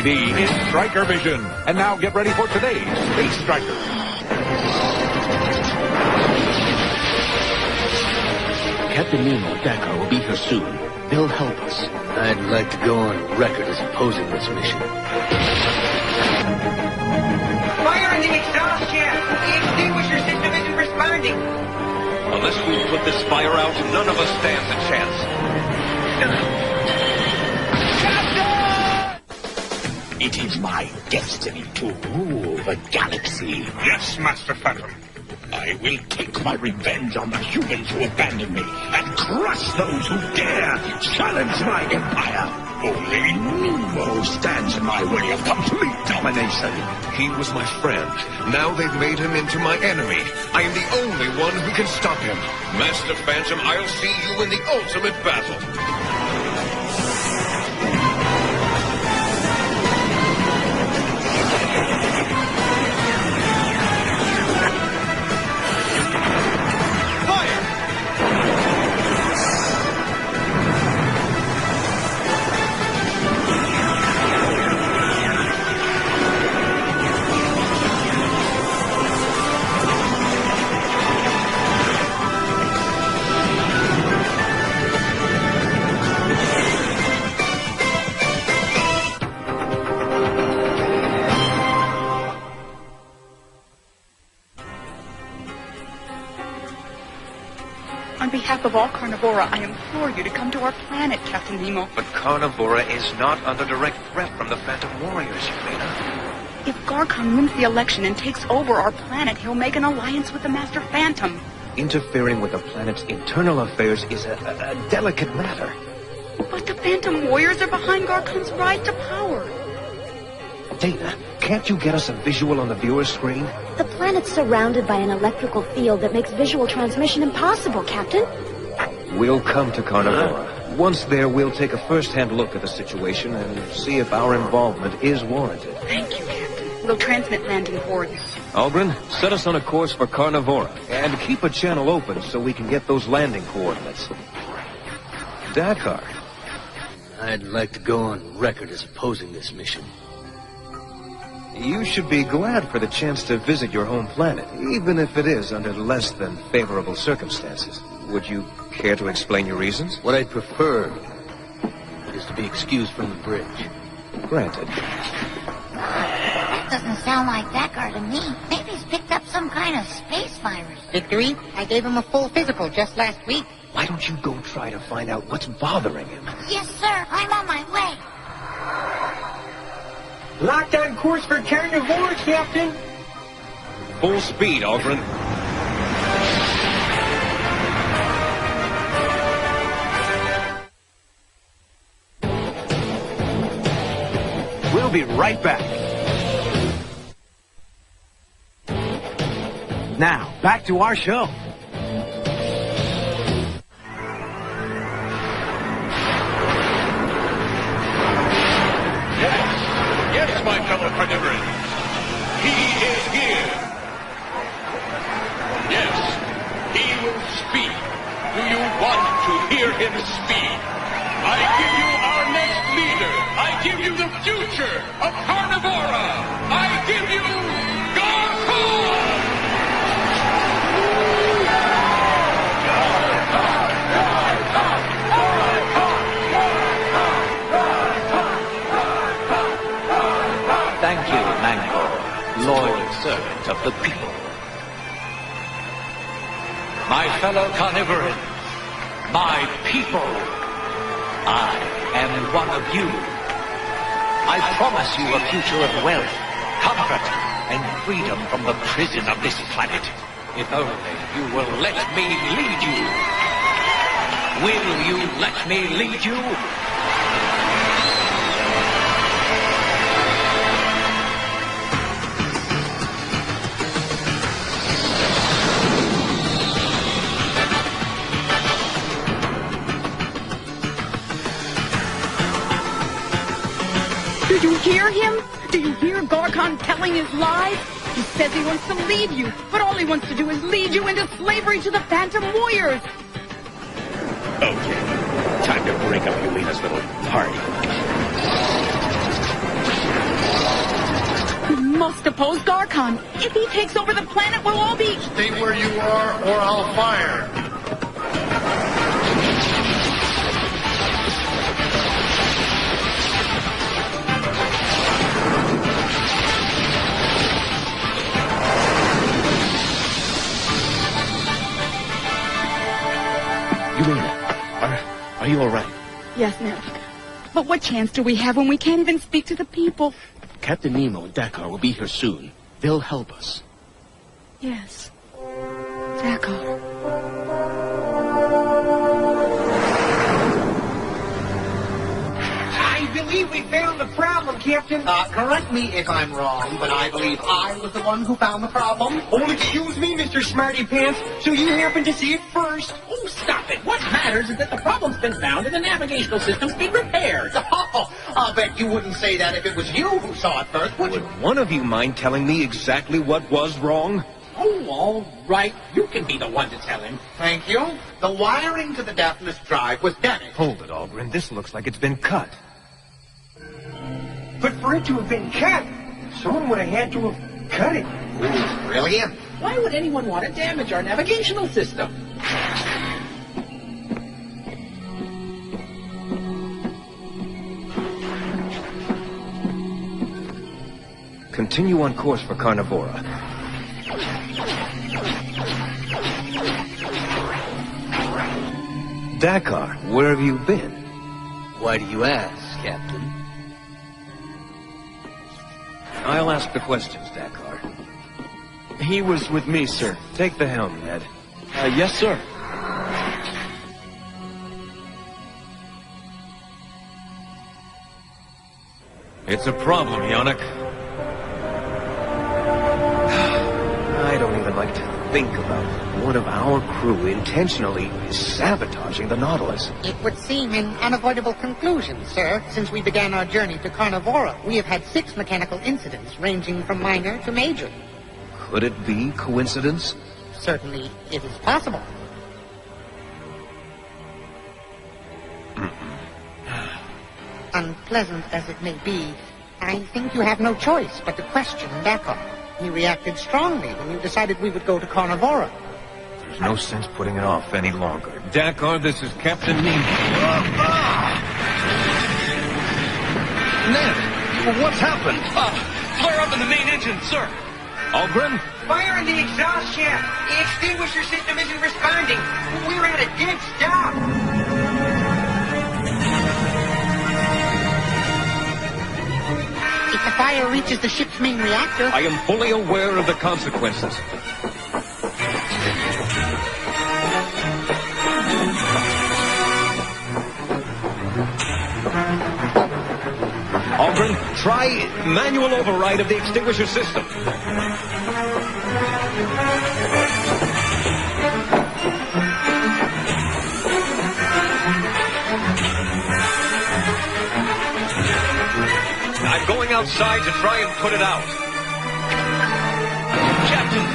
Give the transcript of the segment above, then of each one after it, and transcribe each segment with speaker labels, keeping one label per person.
Speaker 1: 3D in Striker Vision. And now get ready for today's Space Striker.
Speaker 2: Captain Nemo and Dakar will be here soon. They'll help us. I'd like to go on record as opposing this mission.
Speaker 3: Fire in the exhaust shaft! The extinguisher system isn't responding.
Speaker 4: Unless we put this fire out, none of us stands a chance.
Speaker 2: Captain! It is my destiny to rule the galaxy.
Speaker 5: Yes, Master Phantom.
Speaker 2: I will take my revenge on the humans who abandoned me and crush those who dare challenge my empire. Only Nemo stands in my way of complete domination.
Speaker 6: He was my friend. Now they've made him into my enemy. I am the only one who can stop him.
Speaker 4: Master Phantom, I'll see you in the ultimate battle.
Speaker 7: On behalf of all Carnivora, I implore you to come to our planet, Captain Nemo.
Speaker 4: But Carnivora is not under direct threat from the Phantom Warriors, Yelena.
Speaker 7: If Garkon wins the election and takes over our planet, he'll make an alliance with the Master Phantom.
Speaker 8: Interfering with the planet's internal affairs is a delicate matter.
Speaker 7: But the Phantom Warriors are behind Garkon's rise to power.
Speaker 8: Dana, can't you get us a visual on the viewer's screen?
Speaker 9: The planet's surrounded by an electrical field that makes visual transmission impossible, Captain.
Speaker 8: We'll come to Carnivora. Once there, we'll take a first-hand look at the situation and see if our involvement is warranted.
Speaker 7: Thank you, Captain. We'll transmit landing coordinates.
Speaker 8: Algren, set us on a course for Carnivora, and keep a channel open so we can get those landing coordinates. Dakar.
Speaker 2: I'd like to go on record as opposing this mission.
Speaker 8: You should be glad for the chance to visit your home planet, even if it is under less than favorable circumstances. Would you care to explain your reasons?
Speaker 2: What I'd prefer is to be excused from the bridge.
Speaker 8: Granted.
Speaker 10: That doesn't sound like Dakar to me. Maybe he's picked up some kind of space virus.
Speaker 3: Victory? I gave him a full physical just last week.
Speaker 8: Why don't you go try to find out what's bothering him?
Speaker 10: Yes, sir. I'm on my way.
Speaker 3: Locked on course for Carnivora, Captain.
Speaker 4: Full speed, Aldrin.
Speaker 1: We'll be right back. Now, back to our show.
Speaker 4: Yes, my fellow carnivorans. He is here. Yes, he will speak. Do you want to hear him speak? I give you our next leader. I give you the future of Carnivora. I give you Garkon!
Speaker 2: Thank you, Mango, loyal servant of the people. My fellow carnivorans, my people, I am one of you. I promise you a future of wealth, comfort, and freedom from the prison of this planet. If only you will let me lead you. Will you let me lead you?
Speaker 7: Do you hear him? Do you hear Garkon telling his lies? He says he wants to lead you, but all he wants to do is lead you into slavery to the Phantom Warriors.
Speaker 2: Okay, time to break up Yelena's little party.
Speaker 7: must oppose Garkon. If he takes over the planet, we'll all be...
Speaker 5: Stay where you are, or I'll fire.
Speaker 8: Are you all right?
Speaker 7: Yes, Ned. But what chance do we have when we can't even speak to the people?
Speaker 11: Captain Nemo and Dakar will be here soon. They'll help us.
Speaker 7: Yes. Dakar.
Speaker 3: I believe we found the problem, Captain.
Speaker 12: Correct me if I'm wrong, but I believe I was the one who found the problem.
Speaker 3: Oh, excuse me, Mr. Smarty Pants. So you happened to see it first.
Speaker 12: Oh, stop it. What matters is that the problem's been found and the navigational system's been repaired. Oh, I'll bet you wouldn't say that if it was you who saw it first, would you?
Speaker 8: Would one of you mind telling me exactly what was wrong?
Speaker 12: Oh, all right. You can be the one to tell him. Thank you. The wiring to the Daphnis drive was damaged.
Speaker 8: Hold it, Algren. This looks like it's been cut.
Speaker 3: But for it to have been cut, someone would have had to have cut it.
Speaker 12: Ooh, brilliant. Why would anyone want to damage our navigational system?
Speaker 8: Continue on course for Carnivora. Dakar, where have you been?
Speaker 2: Why do you ask, Captain?
Speaker 8: I'll ask the questions, Dakar.
Speaker 11: He was with me, sir.
Speaker 8: Take the helm, Ned.
Speaker 11: Yes, sir.
Speaker 8: It's a problem, Yannick. I don't even like to think about one of our crew intentionally sabotaging the Nautilus.
Speaker 12: It would seem an unavoidable conclusion, sir. Since we began our journey to Carnivora, we have had 6 mechanical incidents ranging from minor to major.
Speaker 8: Could it be coincidence?
Speaker 12: Certainly, it is possible. Unpleasant as it may be, I think you have no choice but to question Dakar. He reacted strongly when you decided we would go to Carnivora.
Speaker 8: There's no sense putting it off any longer. Dakar, this is Captain Nemo.
Speaker 6: Ned, what's happened?
Speaker 2: Flare up in the main engine, sir.
Speaker 8: Algren?
Speaker 3: Fire in the exhaust shaft. The extinguisher system isn't responding. We're at a dead stop.
Speaker 12: If the fire reaches the ship's main reactor...
Speaker 8: I am fully aware of the consequences. Algren, try manual override of the extinguisher system. I'm going outside to try and put it out.
Speaker 2: Captain,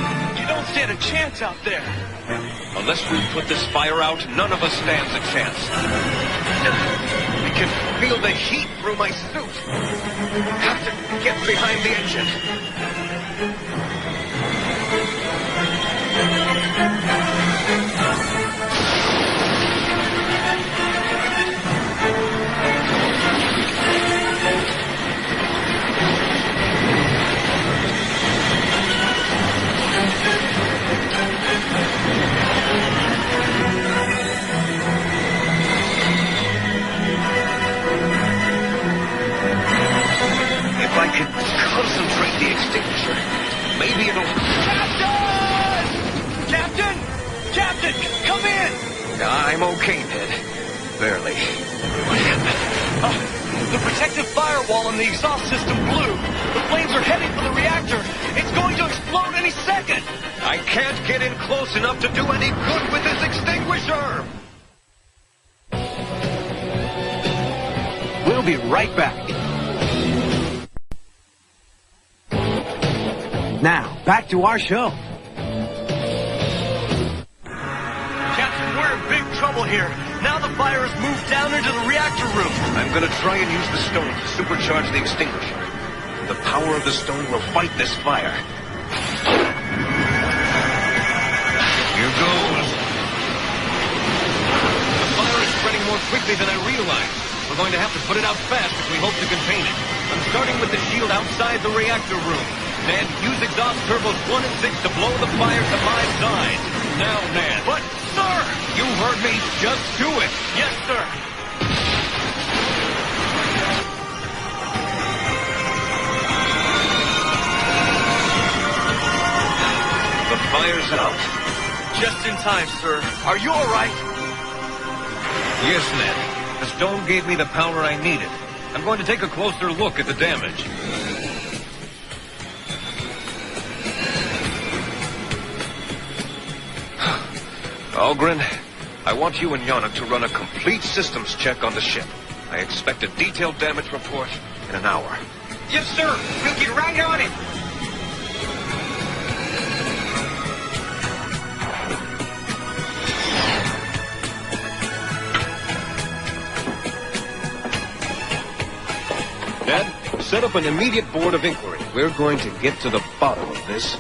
Speaker 2: you don't stand a chance out there.
Speaker 8: Unless we put this fire out, none of us stands a chance. I can feel the heat through my suit. Have to get behind the engine. If I could concentrate the extinguisher, maybe it'll...
Speaker 2: Captain! Captain! Captain, come in!
Speaker 8: I'm okay, Ned. Barely. What happened?
Speaker 2: The protective firewall on the exhaust system blew. The flames are heading for the reactor. It's going to explode any second.
Speaker 8: I can't get in close enough to do any good with this extinguisher!
Speaker 1: We'll be right back. Now, back to our show.
Speaker 2: Captain, we're in big trouble here. Now the fire has moved down into the reactor room.
Speaker 8: I'm gonna try and use the stone to supercharge the extinguisher. and the power of the stone will fight this fire. Here goes. The fire is spreading more quickly than I realized. We're going to have to put it out fast if we hope to contain it. I'm starting with the shield outside the reactor room. Ned, use exhaust turbos 1 and 6 to blow the fire to my side. Now, Ned. But, sir! You heard me. Just do it. Yes, sir. The fire's out.
Speaker 2: Just in time, sir. Are you all right?
Speaker 8: Yes, Ned. The stone gave me the power I needed. I'm going to take a closer look at the damage. Algren, I want you and Yannick to run a complete systems check on the ship. I expect a detailed damage report in an hour.
Speaker 3: Yes, sir. We'll get right on it.
Speaker 8: Ned, set up an immediate board of inquiry. We're going to get to the bottom of this.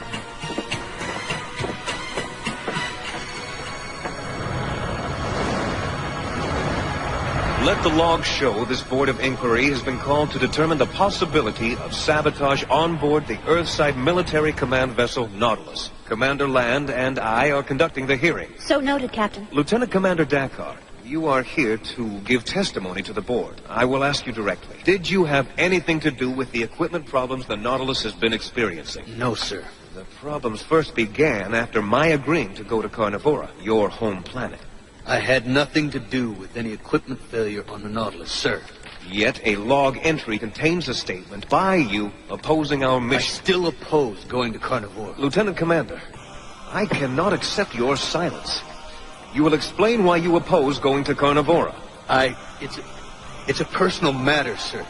Speaker 8: Let the log show this board of inquiry has been called to determine the possibility of sabotage on board the Earthside military command vessel Nautilus. Commander Land and I are conducting the hearing.
Speaker 9: So noted, Captain.
Speaker 8: Lieutenant Commander Dakar, you are here to give testimony to the board. I will ask you directly. Did you have anything to do with the equipment problems the Nautilus has been experiencing?
Speaker 11: No, sir.
Speaker 8: The problems first began after my agreeing to go to Carnivora, your home planet.
Speaker 11: I had nothing to do with any equipment failure on the Nautilus, sir.
Speaker 8: Yet a log entry contains a statement by you opposing our mission.
Speaker 11: I still oppose going to Carnivora.
Speaker 8: Lieutenant Commander, I cannot accept your silence. You will explain why you oppose going to Carnivora.
Speaker 11: It's a personal matter, sir.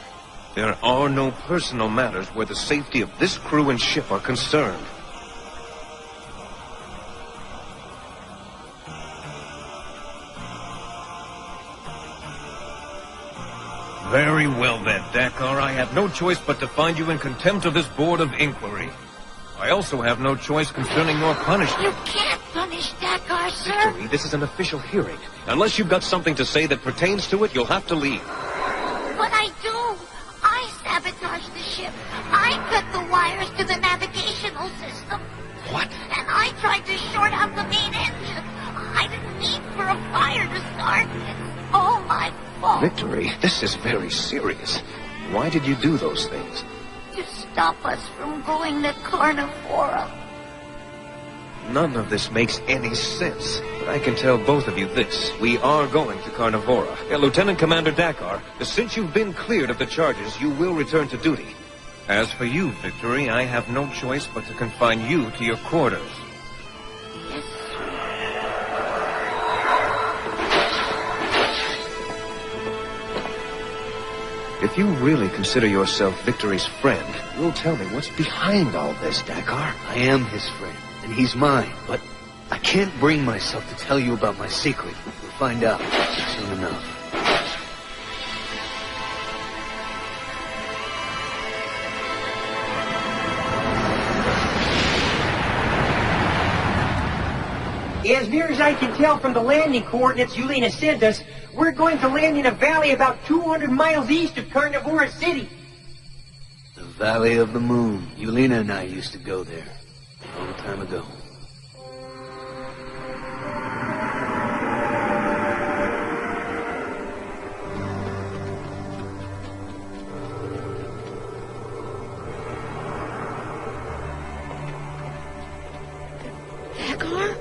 Speaker 8: There are no personal matters where the safety of this crew and ship are concerned. Very well then, Dakar. I have no choice but to find you in contempt of this board of inquiry. I also have no choice concerning your punishment.
Speaker 10: You can't punish Dakar, sir.
Speaker 8: Victory, this is an official hearing. Unless you've got something to say that pertains to it, you'll have to leave.
Speaker 10: But I do. I sabotaged the ship. I cut the wires to the navigational system.
Speaker 8: What?
Speaker 10: And I tried to short out the main engine. I didn't mean for a fire to start. It's all my fault.
Speaker 8: Victory, this is very serious. Why did you do those things?
Speaker 10: To stop us from going to Carnivora.
Speaker 8: None of this makes any sense. But I can tell both of you this. We are going to Carnivora. Lieutenant Commander Dakar, since you've been cleared of the charges, you will return to duty. As for you, Victory, I have no choice but to confine you to your quarters.
Speaker 10: Yes,
Speaker 8: If you really consider yourself Victory's friend, you'll tell me what's behind all this, Dakar.
Speaker 11: I am his friend, and he's mine, but I can't bring myself to tell you about my secret. You'll find out soon enough.
Speaker 3: As near as I can tell from the landing coordinates Yelena sent us, we're going to land in a valley about 200 miles east of Carnivora City.
Speaker 11: The Valley of the Moon. Yelena and I used to go there a long time ago.
Speaker 7: Dakar?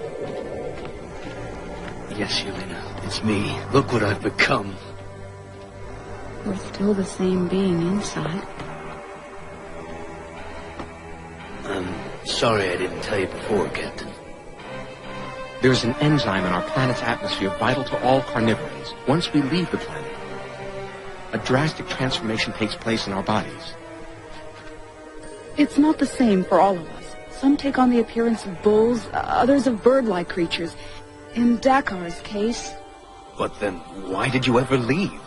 Speaker 11: Yes, Yelena, it's me. Look what I've become.
Speaker 7: We're still the same being inside.
Speaker 11: I'm sorry I didn't tell you before, Captain.
Speaker 13: There's an enzyme in our planet's atmosphere vital to all carnivores. Once we leave the planet, a drastic transformation takes place in our bodies.
Speaker 7: It's not the same for all of us. Some take on the appearance of bulls, others of bird-like creatures. In Dakar's case...
Speaker 8: But then, why did you ever leave?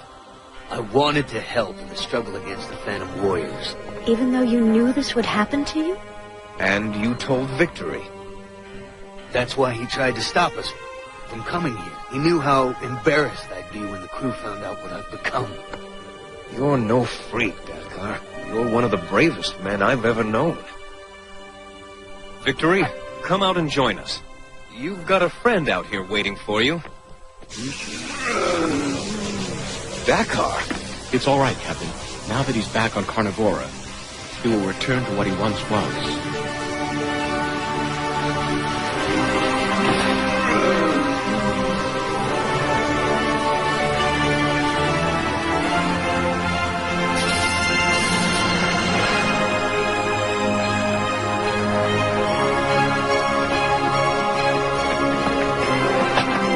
Speaker 11: I wanted to help in the struggle against the Phantom Warriors.
Speaker 9: Even though you knew this would happen to you?
Speaker 6: And you told Victory.
Speaker 11: That's why he tried to stop us from coming here. He knew how embarrassed I'd be when the crew found out what I've become.
Speaker 6: You're no freak, Dakar. You're one of the bravest men I've ever known. Victory, come out and join us. You've got a friend out here waiting for you. Dakar.
Speaker 13: It's all right, Captain. Now that he's back on Carnivora, he will return to what he once was.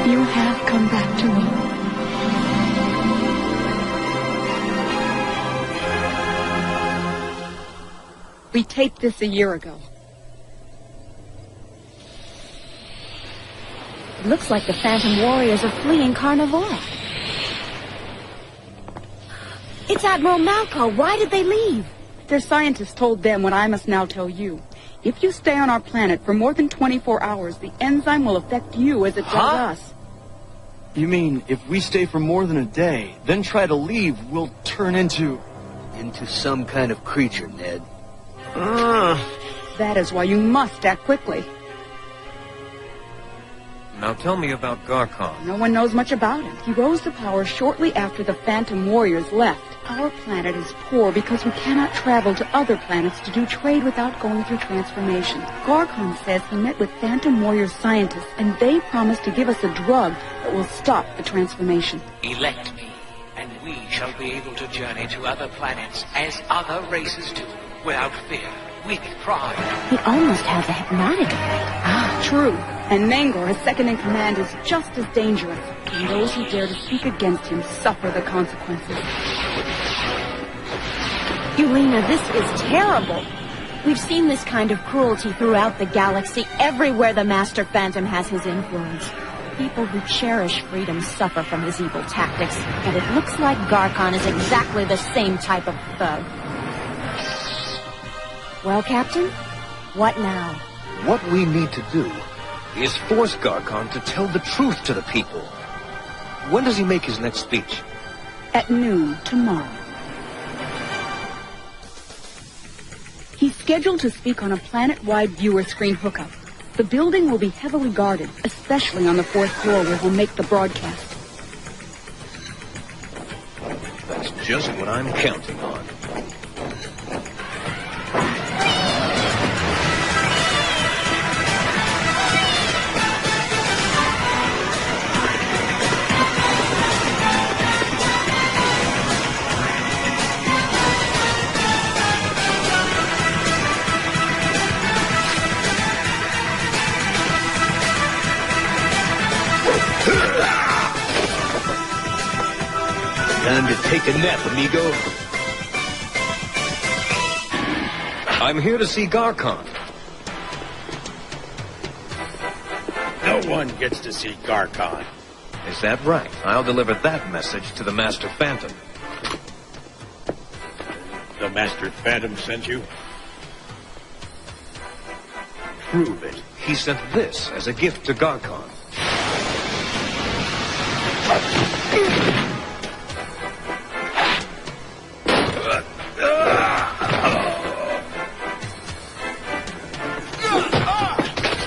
Speaker 7: You have come back to me. We taped this a year ago.
Speaker 9: It looks like the Phantom Warriors are fleeing Carnivora. It's Admiral Malco. Why did they leave?
Speaker 7: Their scientists told them what I must now tell you. If you stay on our planet for more than 24 hours, the enzyme will affect you as it does us.
Speaker 14: You mean, if we stay for more than a day, then try to leave, we'll turn into
Speaker 11: some kind of creature, Ned.
Speaker 7: That is why you must act quickly.
Speaker 6: Now tell me about Garkon.
Speaker 7: No one knows much about him. He rose to power shortly after the Phantom Warriors left. Our planet is poor because we cannot travel to other planets to do trade without going through transformation. Garkon says he met with Phantom Warrior scientists, and they promised to give us a drug that will stop the transformation.
Speaker 2: Elect me, and we shall be able to journey to other planets as other races do, without fear, with pride.
Speaker 9: He almost has a hypnotic effect.
Speaker 7: True. And Mangor, his second-in-command, is just as dangerous. And those who dare to speak against him suffer the consequences.
Speaker 9: Yulena, this is terrible. We've seen this kind of cruelty throughout the galaxy, everywhere the Master Phantom has his influence. People who cherish freedom suffer from his evil tactics, and it looks like Garkon is exactly the same type of thug. Well, Captain, what now?
Speaker 6: What we need to do is force Garkon to tell the truth to the people. When does he make his next speech?
Speaker 7: At noon tomorrow. He's scheduled to speak on a planet-wide viewer screen hookup. The building will be heavily guarded, especially on the 4th floor where he'll make the broadcast.
Speaker 6: That's just what I'm counting on.
Speaker 11: Time to take a nap, amigo.
Speaker 6: I'm here to see Garkon.
Speaker 15: No one gets to see Garkon.
Speaker 6: Is that right? I'll deliver that message to the Master Phantom.
Speaker 15: The Master Phantom sent you? Prove it.
Speaker 6: He sent this as a gift to Garkon.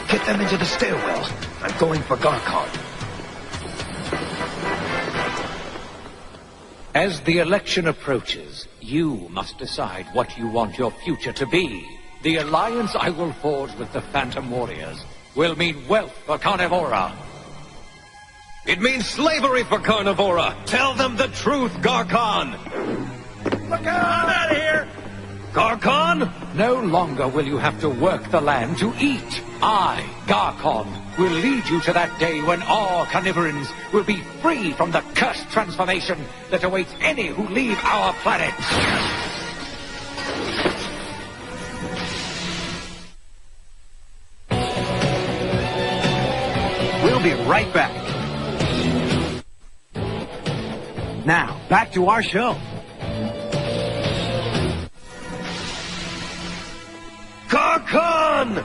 Speaker 6: Get them into the stairwell. I'm going for Garkon.
Speaker 2: As the election approaches, you must decide what you want your future to be. The alliance I will forge with the Phantom Warriors will mean wealth for Carnivora.
Speaker 6: It means slavery for Carnivora. Tell them the truth, Garkon.
Speaker 15: Look out! I'm out of here!
Speaker 2: Garkon, no longer will you have to work the land to eat. I, Garkon, will lead you to that day when all carnivorans will be free from the cursed transformation that awaits any who leave our planet.
Speaker 6: We'll be right back.
Speaker 14: Now, back to our show.
Speaker 6: Garcon!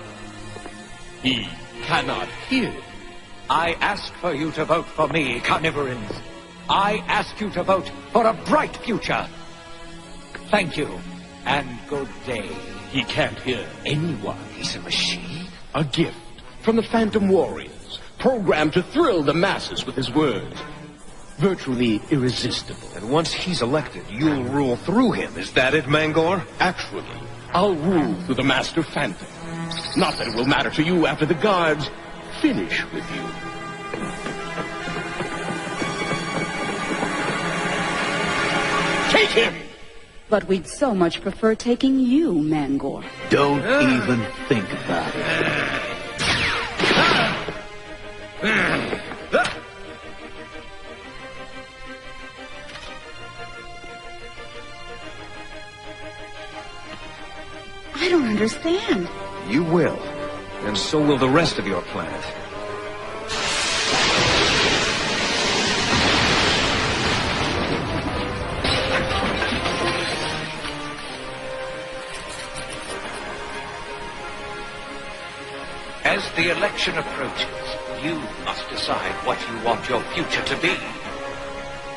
Speaker 2: He cannot hear. I ask for you to vote for me, carnivorans. I ask you to vote for a bright future. Thank you, and good day.
Speaker 13: He can't hear anyone.
Speaker 6: He's a machine?
Speaker 13: A gift from the Phantom Warriors, programmed to thrill the masses with his words. Virtually irresistible.
Speaker 6: And once he's elected, you'll rule through him. Is that it, Mangor?
Speaker 13: Actually, I'll rule through the Master Phantom. Not that it will matter to you after the guards finish with you. Take him!
Speaker 7: But we'd so much prefer taking you, Mangor.
Speaker 11: Don't even think about it.
Speaker 7: I don't understand.
Speaker 6: You will. And so will the rest of your planet.
Speaker 2: As the election approaches, you must decide what you want your future to be.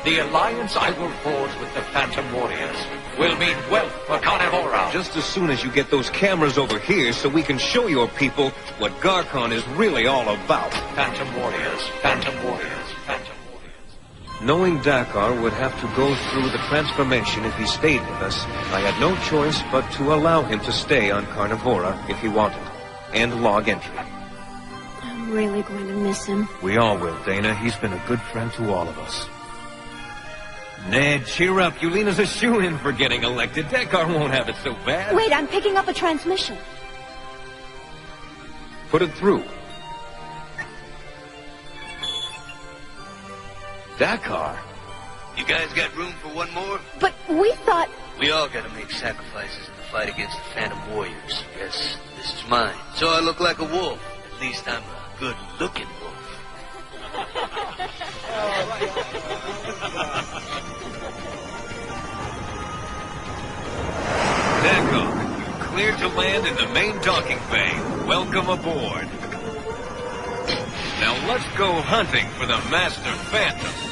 Speaker 2: The alliance I will forge with the Phantom Warriors will mean wealth for Carnivora.
Speaker 6: Just as soon as you get those cameras over here so we can show your people what Garcon is really all about.
Speaker 2: Phantom Warriors, Phantom Warriors, Phantom Warriors.
Speaker 6: Knowing Dakar would have to go through the transformation if he stayed with us, I had no choice but to allow him to stay on Carnivora if he wanted. And log entry.
Speaker 9: I'm really going to miss him.
Speaker 6: We all will, Dana. He's been a good friend to all of us. Ned, cheer up. Yulina's a shoo-in for getting elected. Dakar won't have it so bad.
Speaker 9: Wait, I'm picking up a transmission.
Speaker 6: Put it through. Dakar?
Speaker 11: You guys got room for one more?
Speaker 9: But we thought...
Speaker 11: We all gotta make sacrifices in the fight against the Phantom Warriors. Yes, this is mine. So I look like a wolf. At least I'm a good-looking wolf.
Speaker 6: Dakar, cleared to land in the main docking bay. Welcome aboard. Now let's go hunting for the Master Phantom.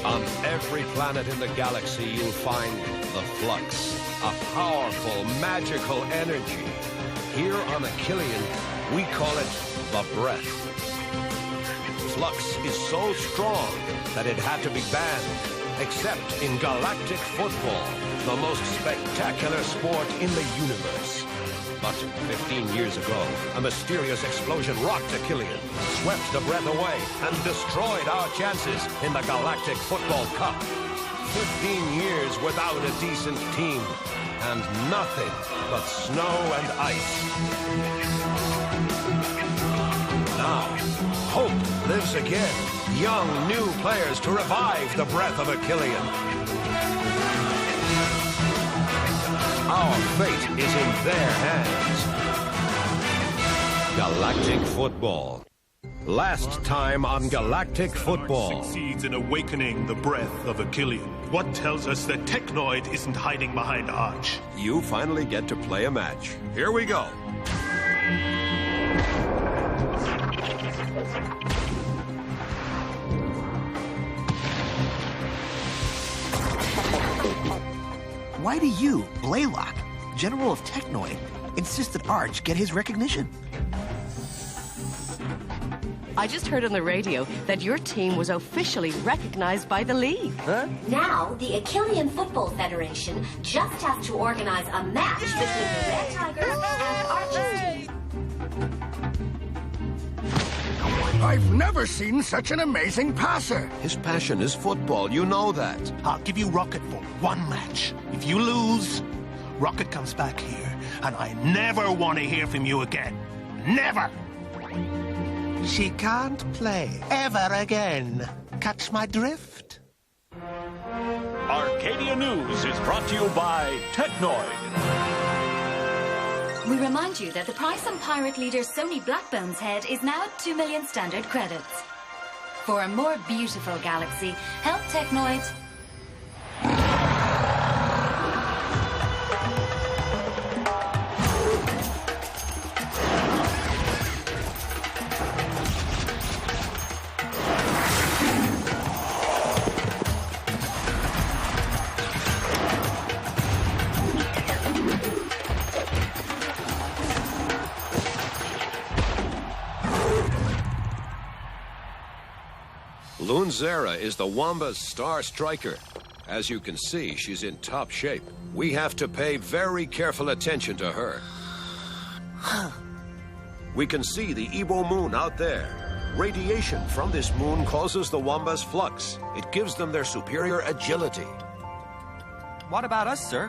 Speaker 1: On every planet in the galaxy, you'll find the flux, a powerful, magical energy. Here on Achillean, we call it the breath. Flux is so strong that it had to be banned, except in galactic football, the most spectacular sport in the universe. But 15 years ago, a mysterious explosion rocked Achillean, swept the breath away, and destroyed our chances in the Galactic Football Cup. 15 years without a decent team, and nothing but snow and ice. Now, hope lives again. Young, new players to revive the breath of Achillean. Our fate is in their hands. Galactic Football. Last time on Galactic Football.
Speaker 16: Succeeds in awakening the breath of Achilles. What tells us that Technoid isn't hiding behind Arch?
Speaker 1: You finally get to play a match. Here we go.
Speaker 17: Why do you, Blaylock, General of Technoid, insist that Arch get his recognition?
Speaker 18: I just heard on the radio that your team was officially recognized by the league.
Speaker 17: Huh?
Speaker 19: Now, the Achillean Football Federation just has to organize a match between the Red Tigers and Arch's team.
Speaker 5: I've never seen such an amazing passer.
Speaker 1: His passion is football, you know that.
Speaker 12: I'll give you Rocket for one match. If you lose, Rocket comes back here, and I never want to hear from you again. Never! She can't play ever again. Catch my drift?
Speaker 20: Arcadia News is brought to you by Technoid.
Speaker 21: We remind you that the price on pirate leader Sony Blackbone's head is now 2 million standard credits. For a more beautiful galaxy, help Technoid.
Speaker 1: Loonzera is the Wamba's star striker. As you can see, she's in top shape. We have to pay very careful attention to her. We can see the Ebo moon out there. Radiation from this moon causes the Wamba's flux. It gives them their superior agility.
Speaker 14: What about us, sir?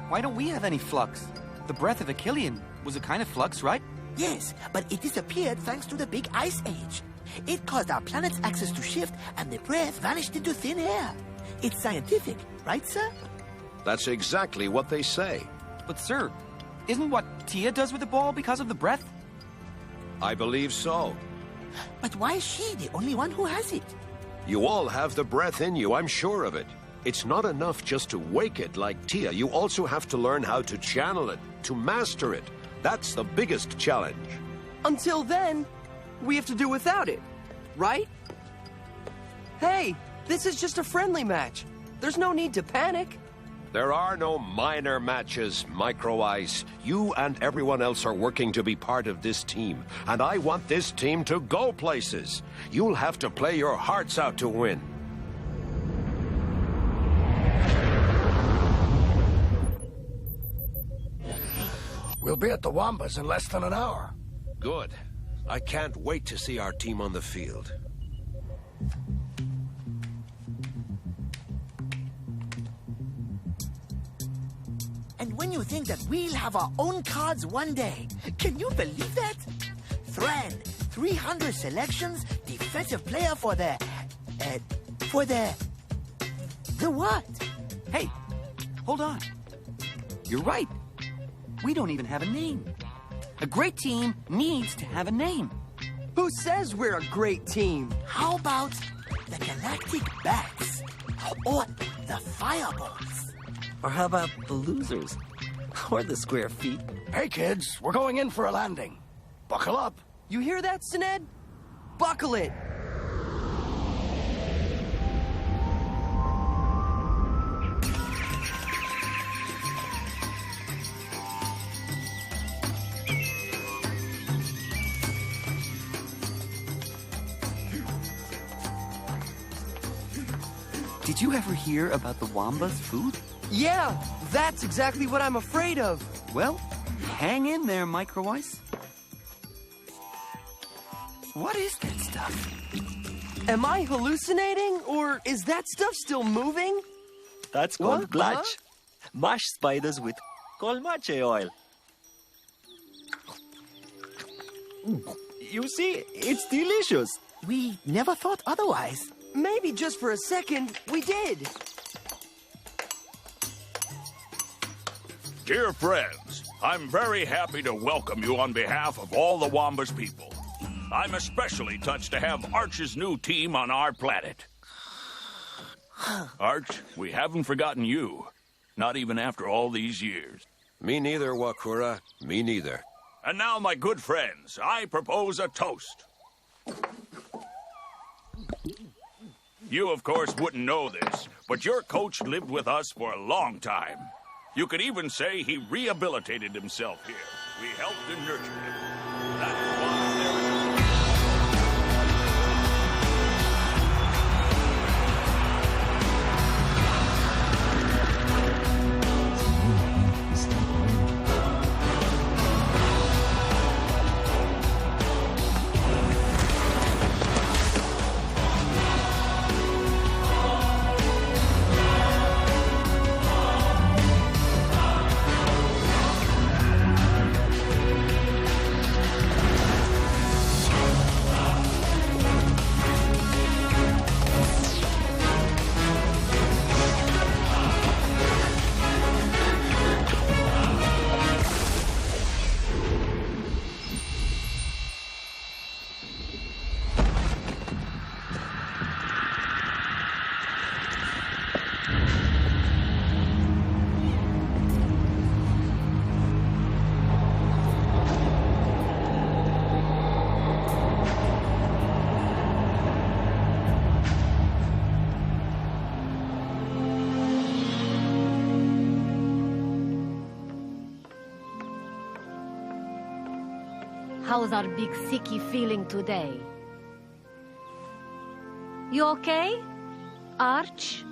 Speaker 14: Why don't we have any flux? The breath of Achillean was a kind of flux, right?
Speaker 17: Yes, but it disappeared thanks to the big ice age. It caused our planet's axis to shift, and the breath vanished into thin air. It's scientific, right, sir?
Speaker 1: That's exactly what they say.
Speaker 14: But, sir, isn't what Tia does with the ball because of the breath?
Speaker 1: I believe so.
Speaker 17: But why is she the only one who has it?
Speaker 1: You all have the breath in you, I'm sure of it. It's not enough just to wake it like Tia. You also have to learn how to channel it, to master it. That's the biggest challenge.
Speaker 22: Until then, we have to do without it, right? Hey, this is just a friendly match. There's no need to panic.
Speaker 1: There are no minor matches, Micro Ice. You and everyone else are working to be part of this team, and I want this team to go places. You'll have to play your hearts out to win.
Speaker 5: We'll be at the Wambas in less than an hour.
Speaker 1: Good. I can't wait to see our team on the field.
Speaker 17: And when you think that we'll have our own cards one day, can you believe that? Thran, 300 selections, defensive player for the what?
Speaker 14: Hey, hold on. You're right. We don't even have a name. A great team needs to have a name.
Speaker 22: Who says we're a great team?
Speaker 17: How about the Galactic Bats? Or the Fireballs?
Speaker 23: Or how about the Losers? Or the Square Feet?
Speaker 5: Hey, kids, we're going in for a landing. Buckle up.
Speaker 22: You hear that, Sined? Buckle it.
Speaker 14: Did you ever hear about the Wamba's food?
Speaker 22: Yeah, that's exactly what I'm afraid of.
Speaker 14: Well, hang in there, Micro Ice. What is that stuff?
Speaker 22: Am I hallucinating, or is that stuff still moving?
Speaker 23: That's called blatch. Mashed spiders with colmache oil. You see, it's delicious.
Speaker 17: We never thought otherwise.
Speaker 22: Maybe just for a second, we did.
Speaker 20: Dear friends, I'm very happy to welcome you on behalf of all the Wamba's people. I'm especially touched to have Arch's new team on our planet. Arch, we haven't forgotten you. Not even after all these years.
Speaker 1: Me neither, Wakura. Me neither.
Speaker 20: And now, my good friends, I propose a toast. You, of course, wouldn't know this, but your coach lived with us for a long time. You could even say he rehabilitated himself here. We helped and nurtured him. That's why there is...
Speaker 3: How's our big sickie feeling today? You okay? Arch?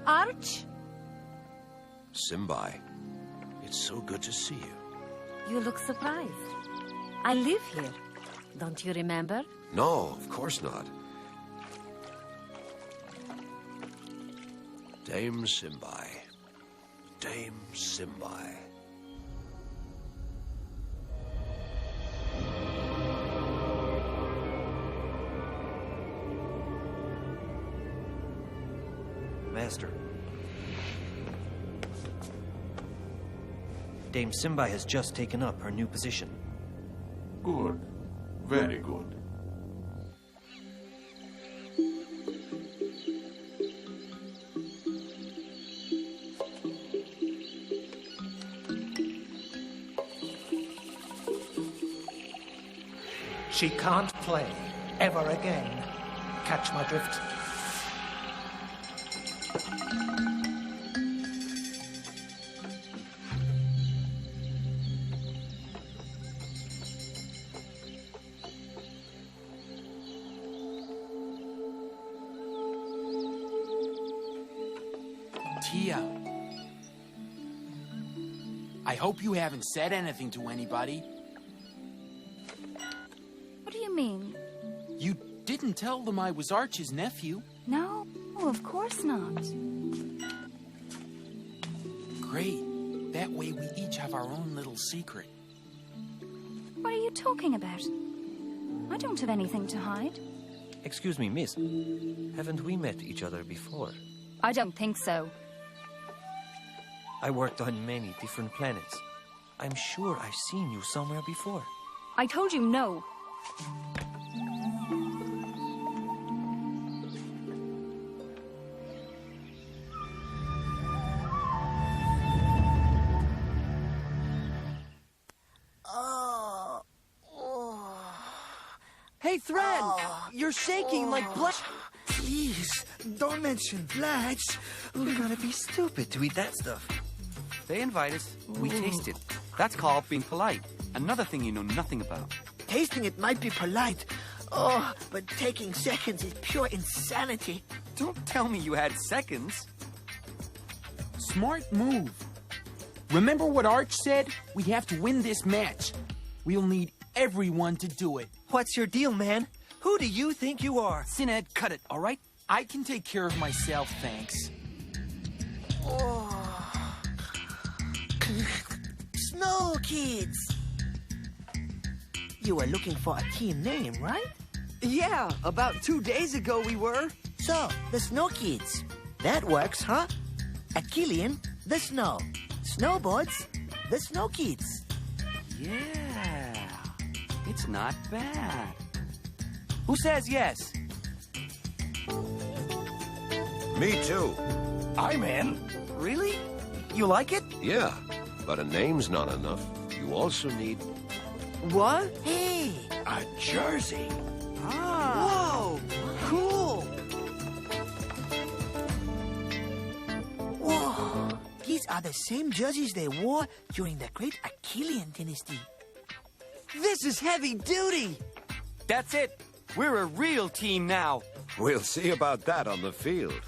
Speaker 3: Arch?
Speaker 1: Simbai, it's so good to see you.
Speaker 3: You look surprised. I live here. Don't you remember?
Speaker 1: No, of course not. Dame Simbai. Dame Simbai.
Speaker 4: Master. Dame Simbai has just taken up her new position.
Speaker 10: Good. Very good.
Speaker 12: She can't play ever again. Catch my drift?
Speaker 24: Tia, I hope you haven't said anything to anybody.
Speaker 25: What do you mean?
Speaker 24: You didn't tell them I was Arch's nephew.
Speaker 25: No, of course not.
Speaker 24: Great. That way we each have our own little secret.
Speaker 25: What are you talking about? I don't have anything to hide.
Speaker 4: Excuse me, miss. Haven't we met each other before?
Speaker 25: I don't think so.
Speaker 4: I worked on many different planets. I'm sure I've seen you somewhere before.
Speaker 25: I told you no.
Speaker 14: Hey, Thread! You're shaking like blood.
Speaker 17: Please, don't mention Blatch. We're gonna be stupid to eat that stuff.
Speaker 14: They invite us, we taste it. That's called being polite. Another thing you know nothing about.
Speaker 17: Tasting it might be polite. Oh, but taking seconds is pure insanity.
Speaker 14: Don't tell me you had seconds. Smart move. Remember what Arch said? We have to win this match. We'll need everyone to do it.
Speaker 4: What's your deal, man? Who do you think you are?
Speaker 14: Sined, cut it, all right? I can take care of myself, thanks.
Speaker 17: Snow Kids! You were looking for a team name, right?
Speaker 22: Yeah, about 2 days ago we were.
Speaker 17: So, the Snow Kids. That works, huh? Achillean, the snow. Snowboards, the Snow Kids.
Speaker 14: Yeah.
Speaker 4: It's not bad. Who says yes?
Speaker 1: Me too.
Speaker 5: I'm in.
Speaker 17: Really? You like it?
Speaker 1: Yeah, but a name's not enough. You also need...
Speaker 22: What?
Speaker 17: Hey!
Speaker 5: A jersey.
Speaker 22: Whoa! Cool!
Speaker 17: Whoa! These are the same jerseys they wore during the great Achillean dynasty.
Speaker 22: This is heavy duty!
Speaker 4: That's it. We're a real team now.
Speaker 1: We'll see about that on the field.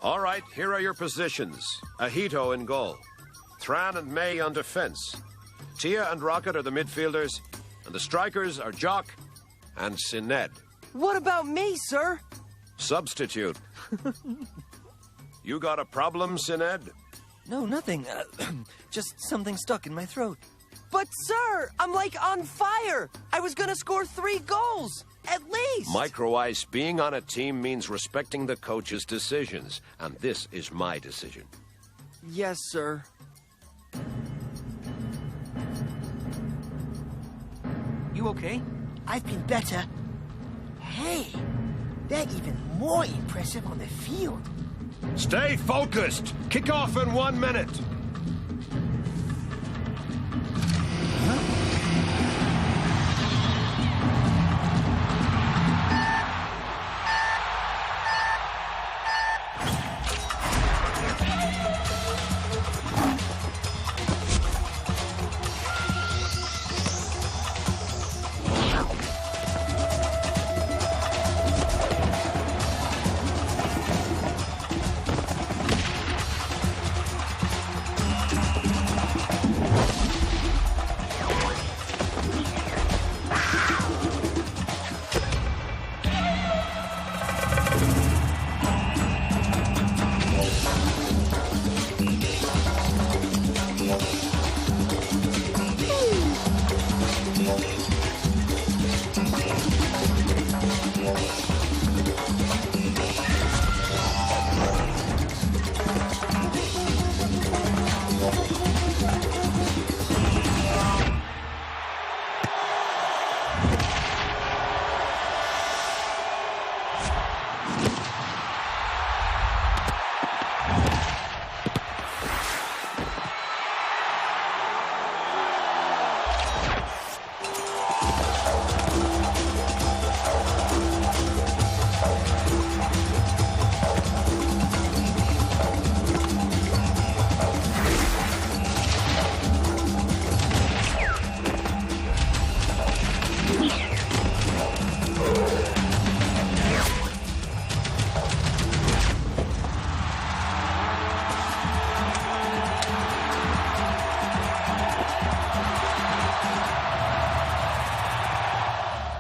Speaker 1: All right, here are your positions. Ahito in goal. Thran and May on defense. Tia and Rocket are the midfielders. And the strikers are Jock and Sined.
Speaker 22: What about me, sir?
Speaker 1: Substitute. You got a problem, Sined?
Speaker 4: No, nothing. Just something stuck in my throat.
Speaker 22: But, sir, I'm like on fire! I was gonna score 3 goals! At least!
Speaker 1: Micro Ice, being on a team means respecting the coach's decisions. And this is my decision.
Speaker 22: Yes, sir.
Speaker 4: You okay?
Speaker 17: I've been better. Hey, they're even more impressive on the field.
Speaker 1: Stay focused. Kick off in 1 minute.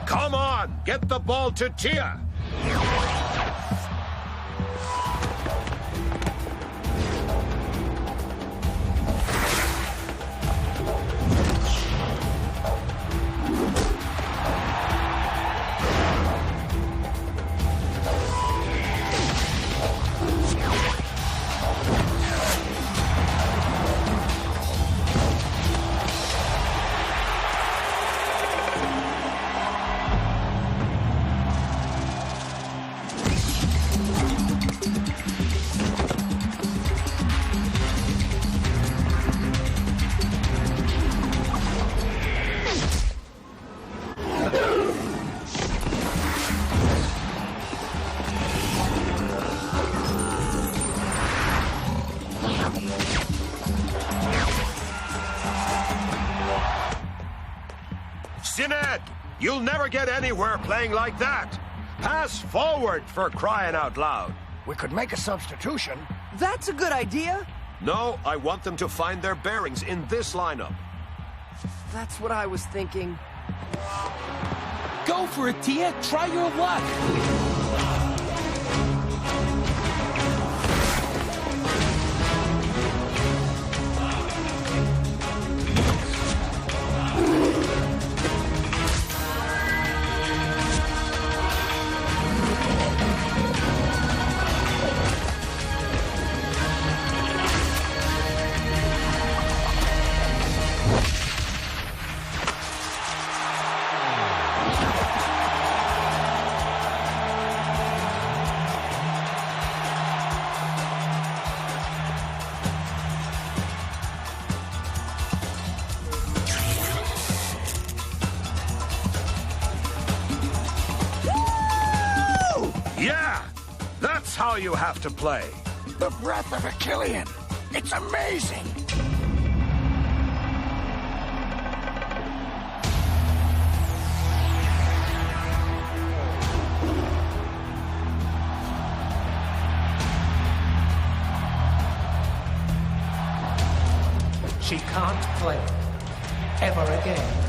Speaker 1: Come on, get the ball to Tia. Sined, you'll never get anywhere playing like that. Pass forward, for crying out loud.
Speaker 5: We could make a substitution.
Speaker 22: That's a good idea.
Speaker 1: No, I want them to find their bearings in this lineup.
Speaker 22: That's what I was thinking.
Speaker 14: Go for it, Tia. Try your luck.
Speaker 1: all you have to play.
Speaker 5: The breath of Achillean. It's amazing.
Speaker 12: She can't play ever again.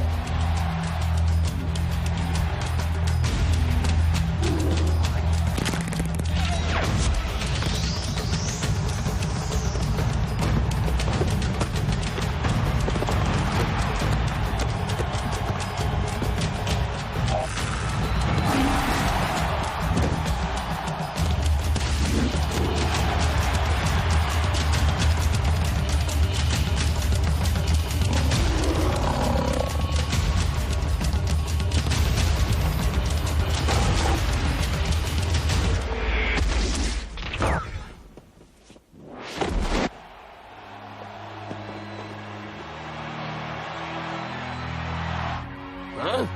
Speaker 1: Huh?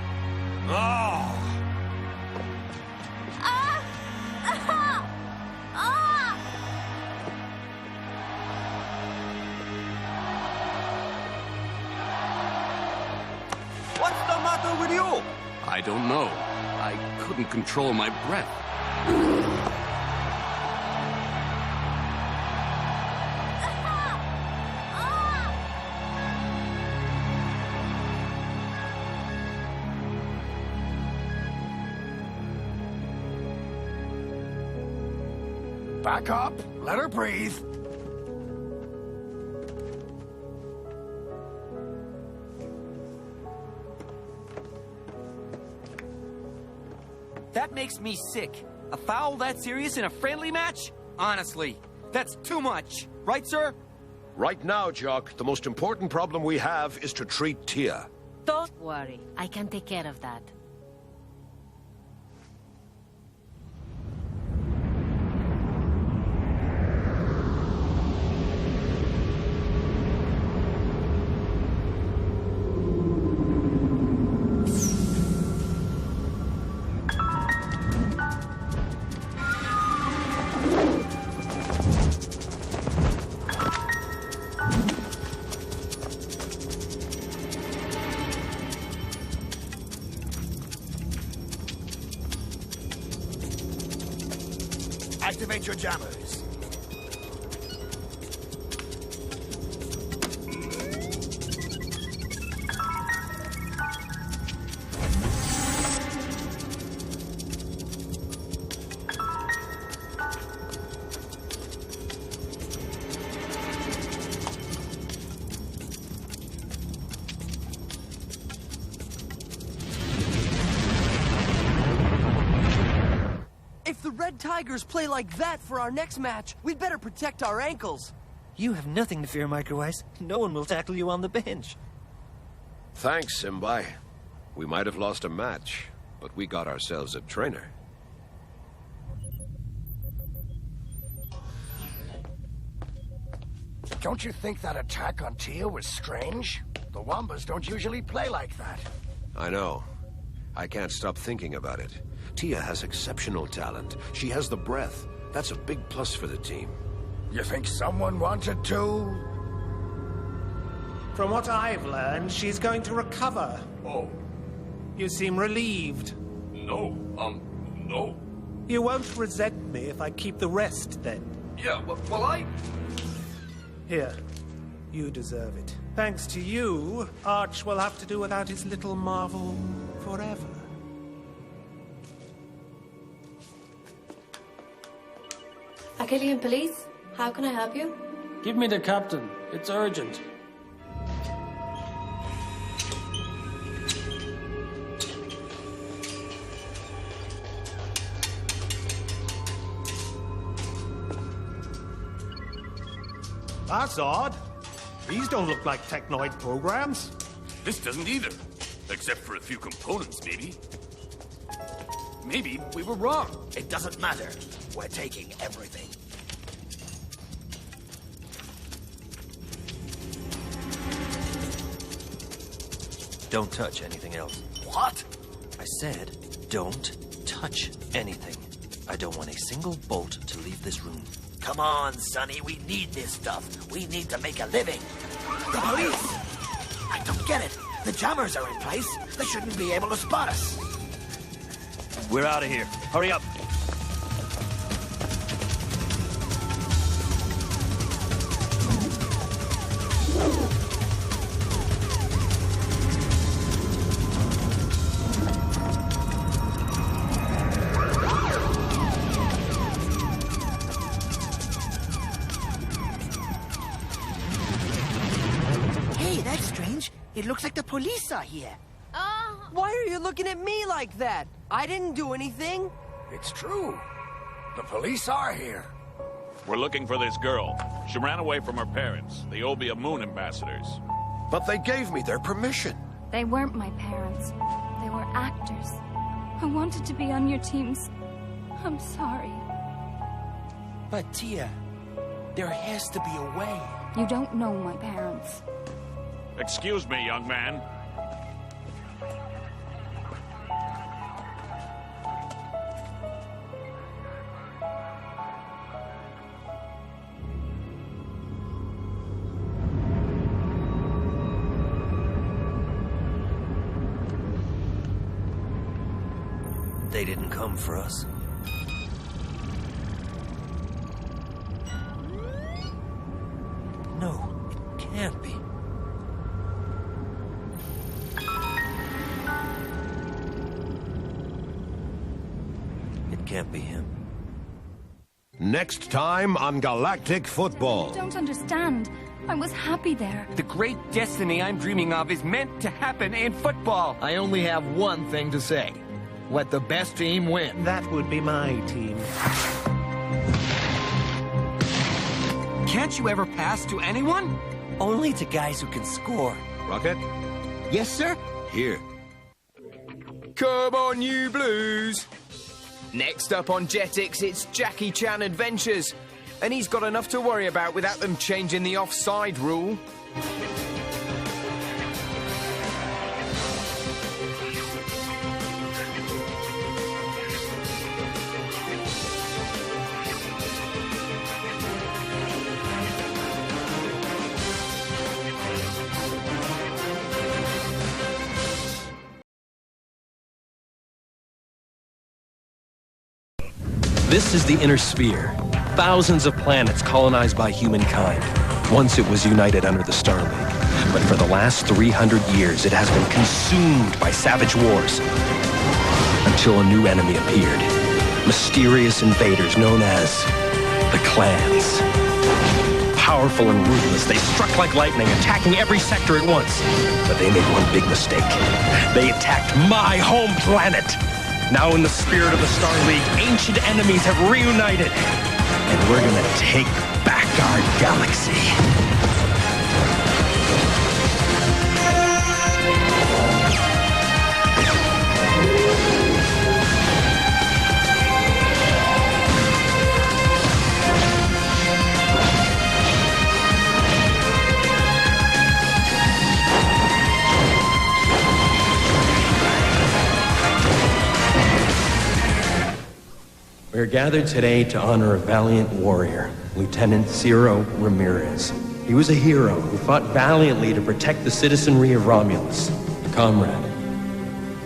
Speaker 1: Oh!
Speaker 2: What's the matter with you?
Speaker 7: I don't know. I couldn't control my breath.
Speaker 5: Back up. Let her breathe.
Speaker 22: That makes me sick. A foul that serious in a friendly match? Honestly, that's too much. Right, sir?
Speaker 1: Right now, Jock, the most important problem we have is to treat Tia.
Speaker 3: Don't worry. I can take care of that.
Speaker 5: Activate your jammers.
Speaker 22: If the Red Tigers play like that for our next match, we'd better protect our ankles.
Speaker 4: You have nothing to fear, Micro Ice. No one will tackle you on the bench.
Speaker 1: Thanks, Simbai. We might have lost a match, but we got ourselves a trainer.
Speaker 5: Don't you think that attack on Tia was strange? The Wombas don't usually play like that.
Speaker 1: I know. I can't stop thinking about it. Tia has exceptional talent. She has the breath. That's a big plus for the team.
Speaker 5: You think someone wanted to?
Speaker 12: From what I've learned, she's going to recover.
Speaker 10: Oh.
Speaker 12: You seem relieved.
Speaker 10: No, no.
Speaker 12: You won't resent me if I keep the rest, then?
Speaker 10: Yeah, well, I...
Speaker 12: Here. You deserve it. Thanks to you, Arch will have to do without his little marvel forever.
Speaker 8: Achillean Police, how can I help you?
Speaker 13: Give me the captain. It's urgent.
Speaker 12: That's odd. These don't look like Technoid programs.
Speaker 20: This doesn't either. Except for a few components, maybe. Maybe we were wrong.
Speaker 17: It doesn't matter. We're taking everything.
Speaker 4: Don't touch anything else.
Speaker 17: What?
Speaker 4: I said, don't touch anything. I don't want a single bolt to leave this room.
Speaker 17: Come on, Sonny, we need this stuff. We need to make a living. The police! I don't get it. The jammers are in place. They shouldn't be able to spot us.
Speaker 4: We're out of here. Hurry up.
Speaker 17: Hey, that's strange. It looks like the police are here.
Speaker 22: Why are you looking at me like that? I didn't do anything.
Speaker 5: It's true. The police are here.
Speaker 20: We're looking for this girl. She ran away from her parents, the Obia Moon ambassadors.
Speaker 2: But they gave me their permission.
Speaker 25: They weren't my parents. They were actors. I wanted to be on your teams. I'm sorry.
Speaker 14: But Tia, there has to be a way.
Speaker 25: You don't know my parents.
Speaker 20: Excuse me, young man.
Speaker 4: They didn't come for us. No, it can't be. It can't be him.
Speaker 1: Next time on Galactic Football.
Speaker 25: You don't understand. I was happy there.
Speaker 14: The great destiny I'm dreaming of is meant to happen in football.
Speaker 6: I only have one thing to say. Let the best team win.
Speaker 12: That would be my team.
Speaker 14: Can't you ever pass to anyone?
Speaker 4: Only to guys who can score.
Speaker 1: Rocket?
Speaker 6: Yes, sir?
Speaker 1: Here.
Speaker 14: Come on, you Blues! Next up on Jetix, it's Jackie Chan Adventures. And he's got enough to worry about without them changing the offside rule.
Speaker 9: This is the inner sphere. Thousands of planets colonized by humankind. Once it was united under the Star League. But for the last 300 years, it has been consumed by savage wars. Until a new enemy appeared. Mysterious invaders known as the clans. Powerful and ruthless, they struck like lightning, attacking every sector at once. But they made one big mistake. They attacked my home planet. Now in the spirit of the Star League, ancient enemies have reunited. And we're gonna take back our galaxy. We are gathered today to honor a valiant warrior, Lieutenant Ciro Ramirez. He was a hero who fought valiantly to protect the citizenry of Romulus, a comrade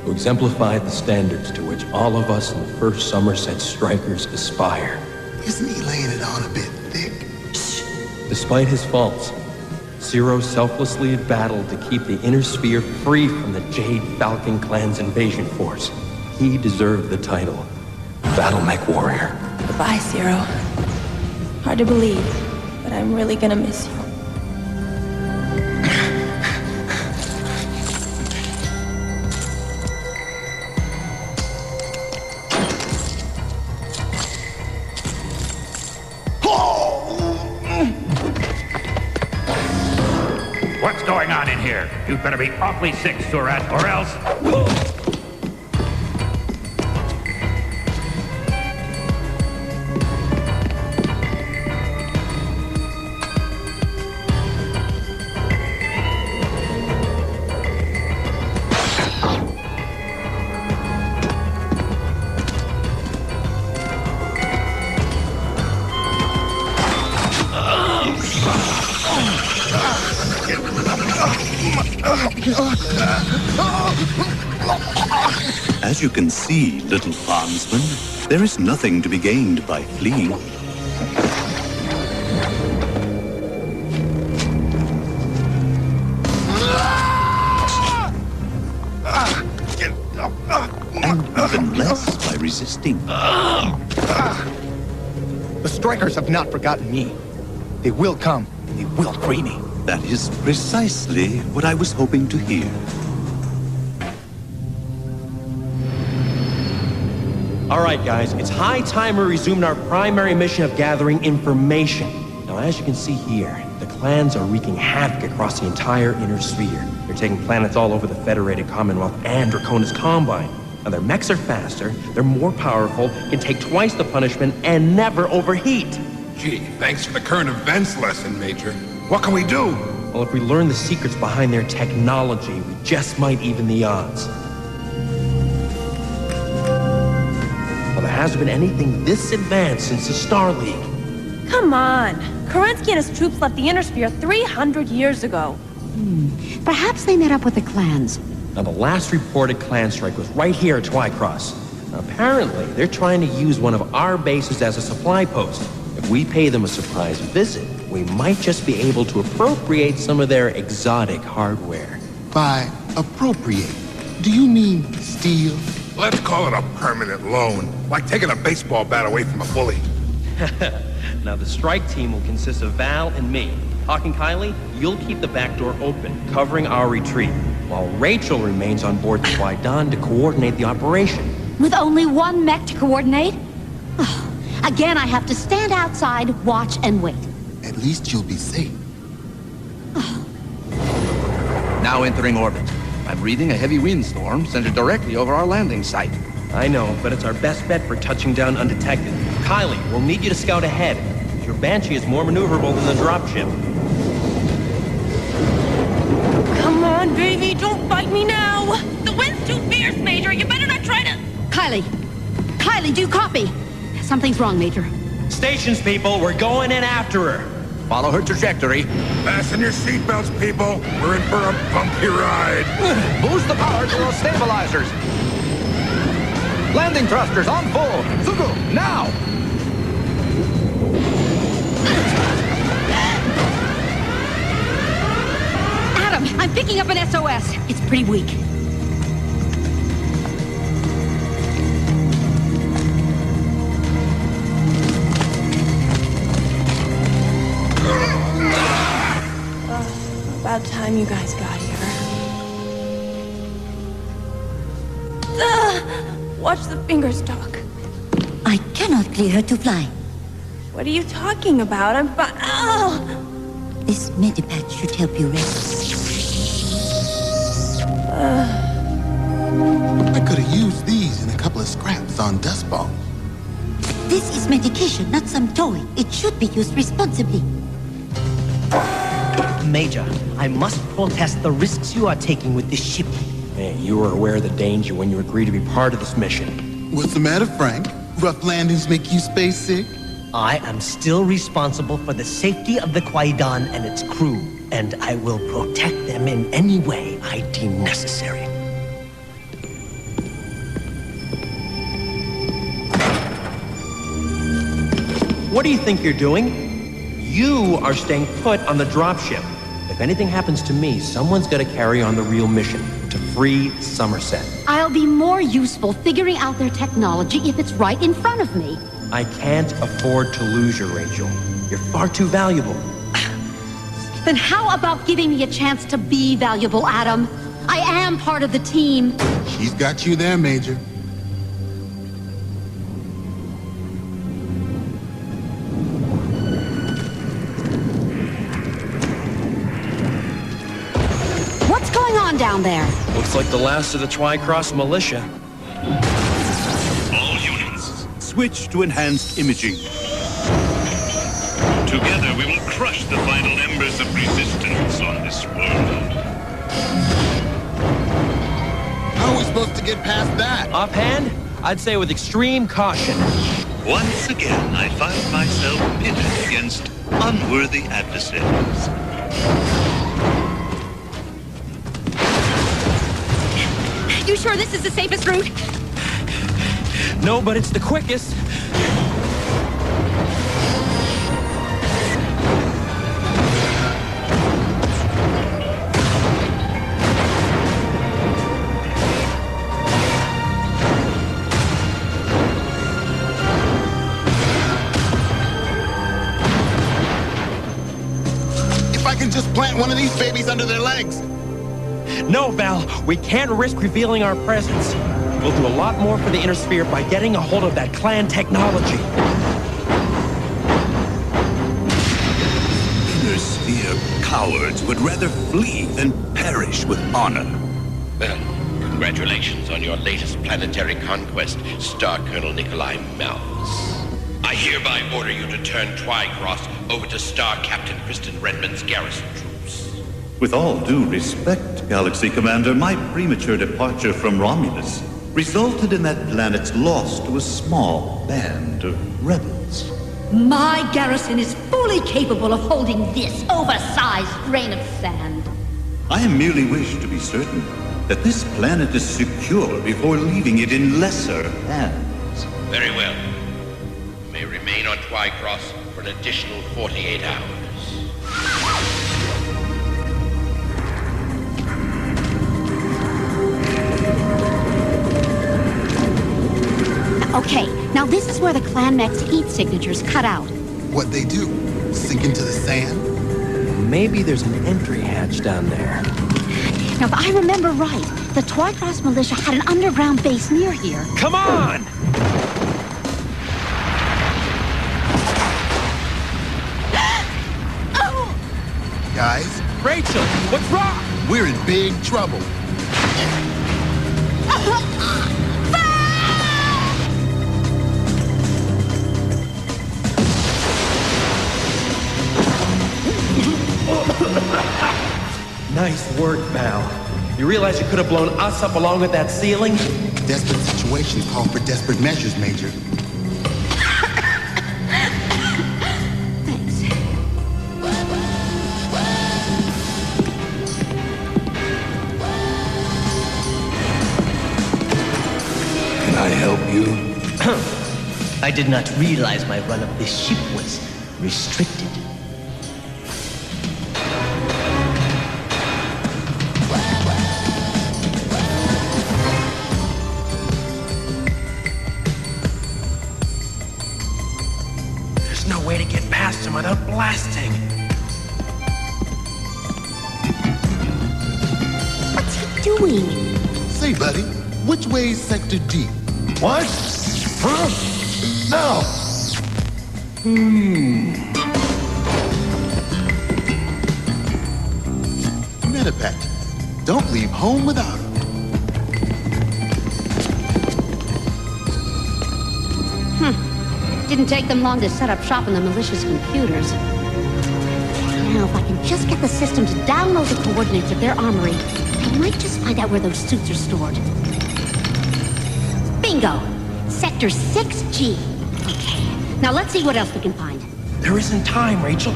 Speaker 9: who exemplified the standards to which all of us in the 1st Somerset Strikers aspire.
Speaker 11: Isn't he laying it on a bit thick?
Speaker 9: Despite his faults, Ciro selflessly battled to keep the inner sphere free from the Jade Falcon clan's invasion force. He deserved the title Battle Mech Warrior.
Speaker 15: Goodbye, Ciro. Hard to believe, but I'm really gonna miss you.
Speaker 16: What's going on in here? You'd better be awfully sick, Surat, or else...
Speaker 18: As you can see, little bondsman, there is nothing to be gained by fleeing. And even less by resisting.
Speaker 6: The strikers have not forgotten me. They will come. They will free me.
Speaker 18: That is precisely what I was hoping to hear.
Speaker 9: All right, guys, it's high time we resumed our primary mission of gathering information. Now, as you can see here, the clans are wreaking havoc across the entire inner sphere. They're taking planets all over the Federated Commonwealth and Dracona's Combine. Now, their mechs are faster, they're more powerful, can take twice the punishment, and never overheat.
Speaker 19: Gee, thanks for the current events lesson, Major. What can we do?
Speaker 9: Well, if we learn the secrets behind their technology, we just might even the odds. Well, there hasn't been anything this advanced since the Star League.
Speaker 15: Come on. Kerensky and his troops left the Inner Sphere 300 years ago.
Speaker 3: Perhaps they met up with the clans.
Speaker 9: Now, the last reported clan strike was right here at Twycross. Now, apparently, they're trying to use one of our bases as a supply post. If we pay them a surprise visit, we might just be able to appropriate some of their exotic hardware.
Speaker 11: By appropriate, do you mean steal?
Speaker 19: Let's call it a permanent loan, like taking a baseball bat away from a bully.
Speaker 9: Now, the strike team will consist of Val and me. Hawk and Kylie, you'll keep the back door open, covering our retreat, while Rachel remains on board the Kwaidan to coordinate the operation.
Speaker 3: With only one mech to coordinate? Again, I have to stand outside, watch, and wait.
Speaker 11: At least you'll be safe.
Speaker 7: Now entering orbit. I'm reading a heavy windstorm centered directly over our landing site.
Speaker 9: I know, but it's our best bet for touching down undetected. Kylie, we'll need you to scout ahead. Your Banshee is more maneuverable than the dropship.
Speaker 15: Come on, baby, don't bite me now! The wind's too fierce, Major! You better not try to...
Speaker 3: Kylie! Kylie, do you copy? Something's wrong, Major.
Speaker 9: Stations, people, we're going in after her.
Speaker 7: Follow her trajectory.
Speaker 19: Fasten your seatbelts, people. We're in for a bumpy ride.
Speaker 7: Boost the power to those stabilizers. Landing thrusters on full. Zugu, now!
Speaker 3: Adam, I'm picking up an SOS. It's pretty weak.
Speaker 15: About time you guys got here. Watch the fingers talk.
Speaker 3: I cannot clear her to fly.
Speaker 15: What are you talking about? I'm fine. Oh!
Speaker 3: This medipatch should help you rest.
Speaker 11: I could have used these in a couple of scraps on Dustball.
Speaker 3: This is medication, not some toy. It should be used responsibly.
Speaker 21: Major, I must protest the risks you are taking with this ship.
Speaker 9: Hey, you were aware of the danger when you agreed to be part of this mission.
Speaker 11: What's the matter, Frank? Rough landings make you space sick?
Speaker 21: I am still responsible for the safety of the Kwaidan and its crew, and I will protect them in any way I deem necessary.
Speaker 9: What do you think you're doing? You are staying put on the dropship. If anything happens to me, someone's got to carry on the real mission, to free Somerset.
Speaker 3: I'll be more useful figuring out their technology if it's right in front of me.
Speaker 9: I can't afford to lose you, Rachel. You're far too valuable.
Speaker 3: Then how about giving me a chance to be valuable, Adam? I am part of the team.
Speaker 11: She's got you there, Major.
Speaker 3: What's going on down there?
Speaker 9: Looks like the last of the Twycross militia.
Speaker 18: All units, switch to enhanced imaging.
Speaker 23: Together we will crush the final embers of resistance on this world.
Speaker 11: How are we supposed to get past that?
Speaker 9: Offhand, I'd say with extreme caution.
Speaker 23: Once again, I find myself pitted against unworthy adversaries.
Speaker 15: you sure this is the safest route?
Speaker 9: No, but it's the quickest.
Speaker 11: If I can just plant one of these babies under their legs.
Speaker 9: No, Val, we can't risk revealing our presence. We'll do a lot more for the Inner Sphere by getting a hold of that clan technology.
Speaker 18: Inner Sphere cowards would rather flee than perish with honor.
Speaker 8: Well, congratulations on your latest planetary conquest, Star Colonel Nikolai Malthus. I hereby order you to turn Twycross over to Star Captain Kristen Redmond's garrison troops.
Speaker 18: With all due respect, Galaxy Commander, my premature departure from Romulus resulted in that planet's loss to a small band of rebels.
Speaker 3: My garrison is fully capable of holding this oversized grain of sand.
Speaker 18: I merely wish to be certain that this planet is secure before leaving it in lesser hands.
Speaker 8: Very well. You may remain on Twycross for an additional 48 hours.
Speaker 3: Okay, now this is where the clan mech's heat signature's cut out.
Speaker 11: What they do? Sink into the sand?
Speaker 9: Maybe there's an entry hatch down there.
Speaker 3: Now, if I remember right, the Twycross militia had an underground base near here.
Speaker 9: Come on!
Speaker 11: Guys?
Speaker 9: Rachel, what's wrong?
Speaker 11: We're in big trouble.
Speaker 9: Nice work, Val. You realize you could have blown us up along with that ceiling?
Speaker 11: Desperate situations call for desperate measures, Major.
Speaker 3: Thanks.
Speaker 18: Can I help you?
Speaker 21: I did not realize my run of this ship was restricted.
Speaker 9: There's no way to get past him without blasting.
Speaker 3: What's he doing?
Speaker 11: Say, buddy, which way is Sector D?
Speaker 2: What? Huh? No.
Speaker 11: Metapet. Don't leave home without him.
Speaker 3: Didn't take them long to set up shop on the malicious computers. Now, if I can just get the system to download the coordinates of their armory, I might just find out where those suits are stored. Bingo! Sector 6G. Okay, now let's see what else we can find.
Speaker 9: There isn't time, Rachel.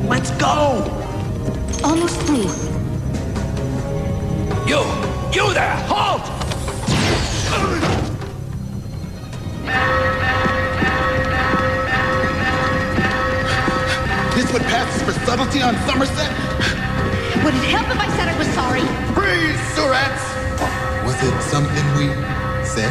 Speaker 9: Let's go!
Speaker 3: Almost through.
Speaker 9: You there! Halt!
Speaker 11: This what passes for subtlety on Somerset?
Speaker 3: Would it help if I said I was sorry?
Speaker 11: Freeze, Surats! Was it something we said?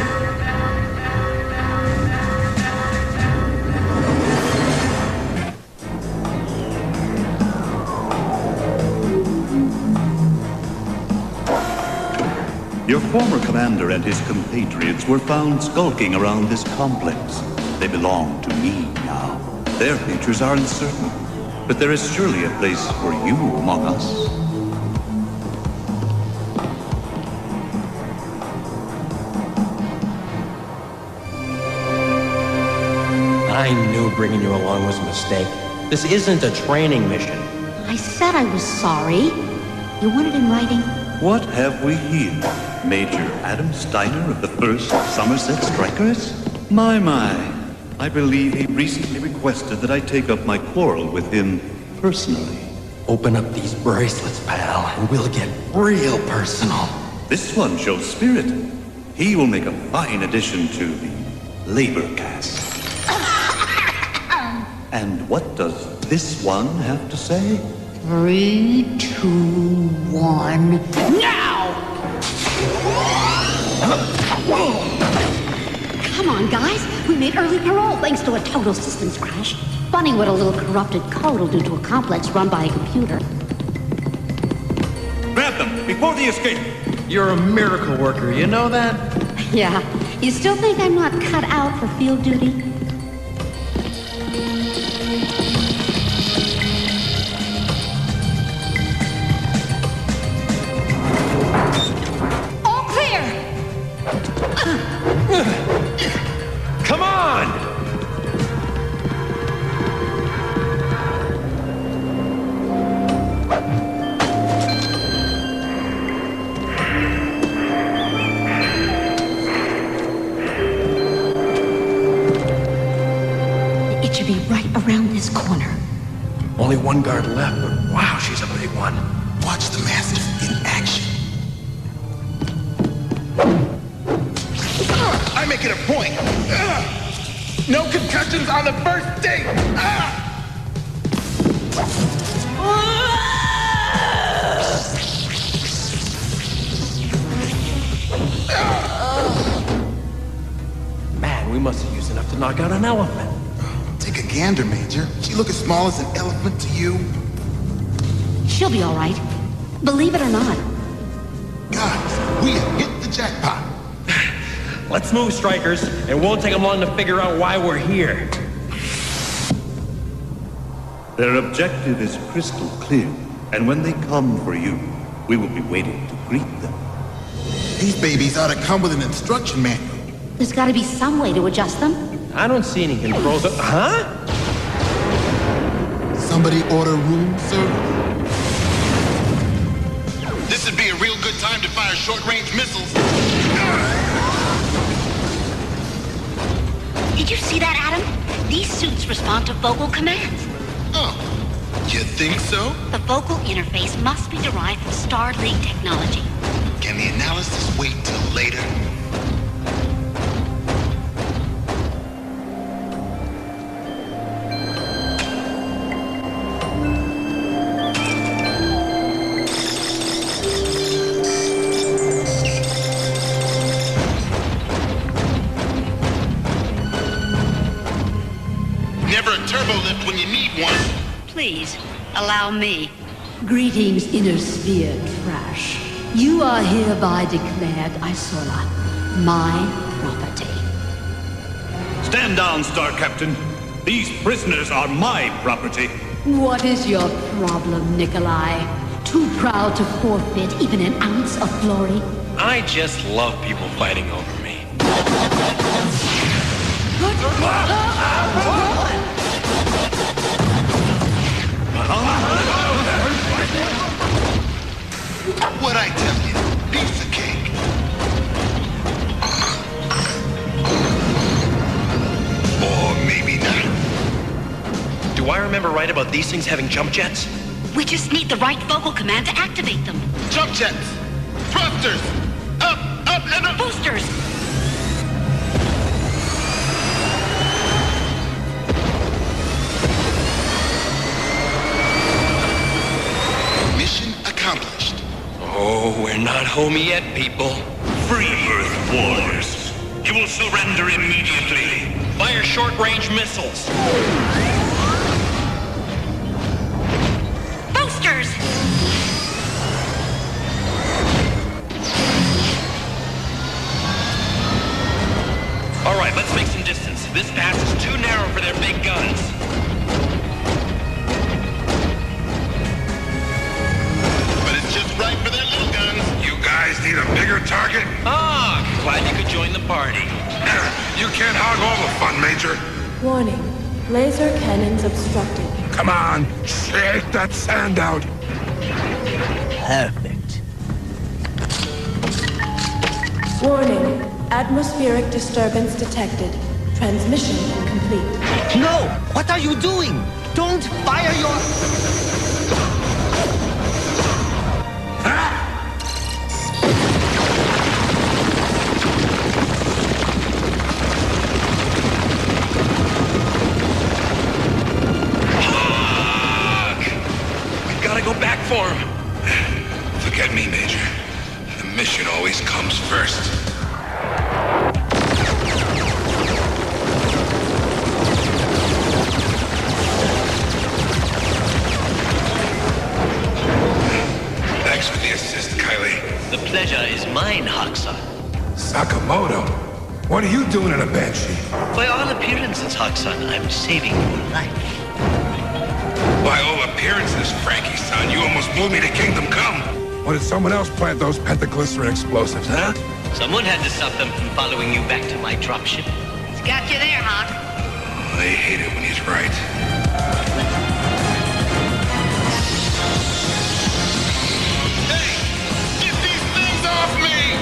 Speaker 18: Your former commander and his compatriots were found skulking around this complex. They belong to me now. Their futures are uncertain, but there is surely a place for you among us.
Speaker 9: I knew bringing you along was a mistake. This isn't a training mission.
Speaker 3: I said I was sorry. You want it in writing?
Speaker 18: What have we here? Major Adam Steiner of the 1st Somerset Strikers? My. I believe he recently requested that I take up my quarrel with him personally.
Speaker 9: Open up these bracelets, pal, and we'll get real personal.
Speaker 18: This one shows spirit. He will make a fine addition to the labor caste. And what does this one have to say?
Speaker 3: 3, 2, 1, now! Come on, guys. We made early parole thanks to a total systems crash. Funny what a little corrupted code will do to a complex run by a computer.
Speaker 18: Grab them before they escape.
Speaker 6: You're a miracle worker, you know that?
Speaker 3: Yeah. You still think I'm not cut out for field duty? All clear!
Speaker 9: Come on!
Speaker 3: It should be right around this corner.
Speaker 9: Only one guard left, but wow, she's a big one.
Speaker 11: Watch the master in action.
Speaker 19: I make it a point. No concussions on the first date.
Speaker 9: Man, we must have used enough to knock out an elephant.
Speaker 11: Take a gander, Major. She look as small as an elephant to you.
Speaker 3: She'll be all right. Believe it or not.
Speaker 11: Guys, we have hit the jackpot.
Speaker 9: Let's move, strikers. It won't take them long to figure out why we're here.
Speaker 18: Their objective is crystal clear, and when they come for you, we will be waiting to greet them.
Speaker 11: These babies ought to come with an instruction manual.
Speaker 3: There's got to be some way to adjust them.
Speaker 9: I don't see any controls. Huh?
Speaker 11: Somebody order room service.
Speaker 2: This would be a real good time to fire short-range missiles.
Speaker 3: Did you see that, Adam? These suits respond to vocal commands.
Speaker 2: Oh, you think so?
Speaker 3: The vocal interface must be derived from Star League technology.
Speaker 2: Can the analysis wait till later? Never a turbo lift when you need one.
Speaker 3: Please, allow me. Greetings, Inner Sphere trash. You are hereby declared Isola, my property.
Speaker 18: Stand down, Star Captain. These prisoners are my property.
Speaker 3: What is your problem, Nikolai? Too proud to forfeit even an ounce of glory?
Speaker 9: I just love people fighting over me.
Speaker 2: What'd I tell you? Piece of cake. Or maybe not.
Speaker 9: Do I remember right about these things having jump jets?
Speaker 3: We just need the right vocal command to activate them.
Speaker 2: Jump jets! Thrusters! Up, and up!
Speaker 3: Boosters!
Speaker 2: Mission accomplished.
Speaker 9: Oh, we're not home yet, people.
Speaker 23: Free Earth Wars. You will surrender immediately.
Speaker 9: Fire short-range missiles.
Speaker 3: Boosters!
Speaker 9: All right, let's make some distance. This pass is too narrow for their big guns.
Speaker 2: But it's just right for their little guns.
Speaker 19: You guys need a bigger target?
Speaker 9: Ah, glad you could join the party.
Speaker 19: You can't hog all the fun, Major.
Speaker 10: Warning. Laser cannons obstructed.
Speaker 19: Come on, shake that sand out.
Speaker 21: Perfect.
Speaker 10: Warning. Atmospheric disturbance detected. Transmission incomplete.
Speaker 21: No! What are you doing? Don't fire your...
Speaker 19: mission always comes first. Thanks for the assist, Kylie.
Speaker 21: The pleasure is mine, Hakusan.
Speaker 19: Sakamoto, what are you doing in a banshee?
Speaker 21: By all appearances, Hakusan, I'm saving your life.
Speaker 19: By all appearances, Frankie-san, you almost blew me to Kingdom Come. Or did someone else plant those pentaglycerin explosives, huh?
Speaker 21: Someone had to stop them from following you back to my dropship.
Speaker 15: It's got you there, Hawk.
Speaker 19: I hate it when he's right.
Speaker 2: Hey! Get these things off me!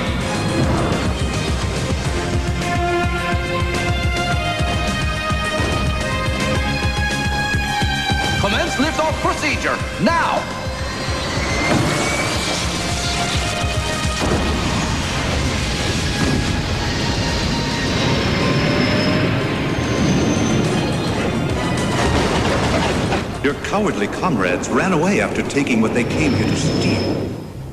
Speaker 7: Commence liftoff procedure, now!
Speaker 18: Your cowardly comrades ran away after taking what they came here to steal.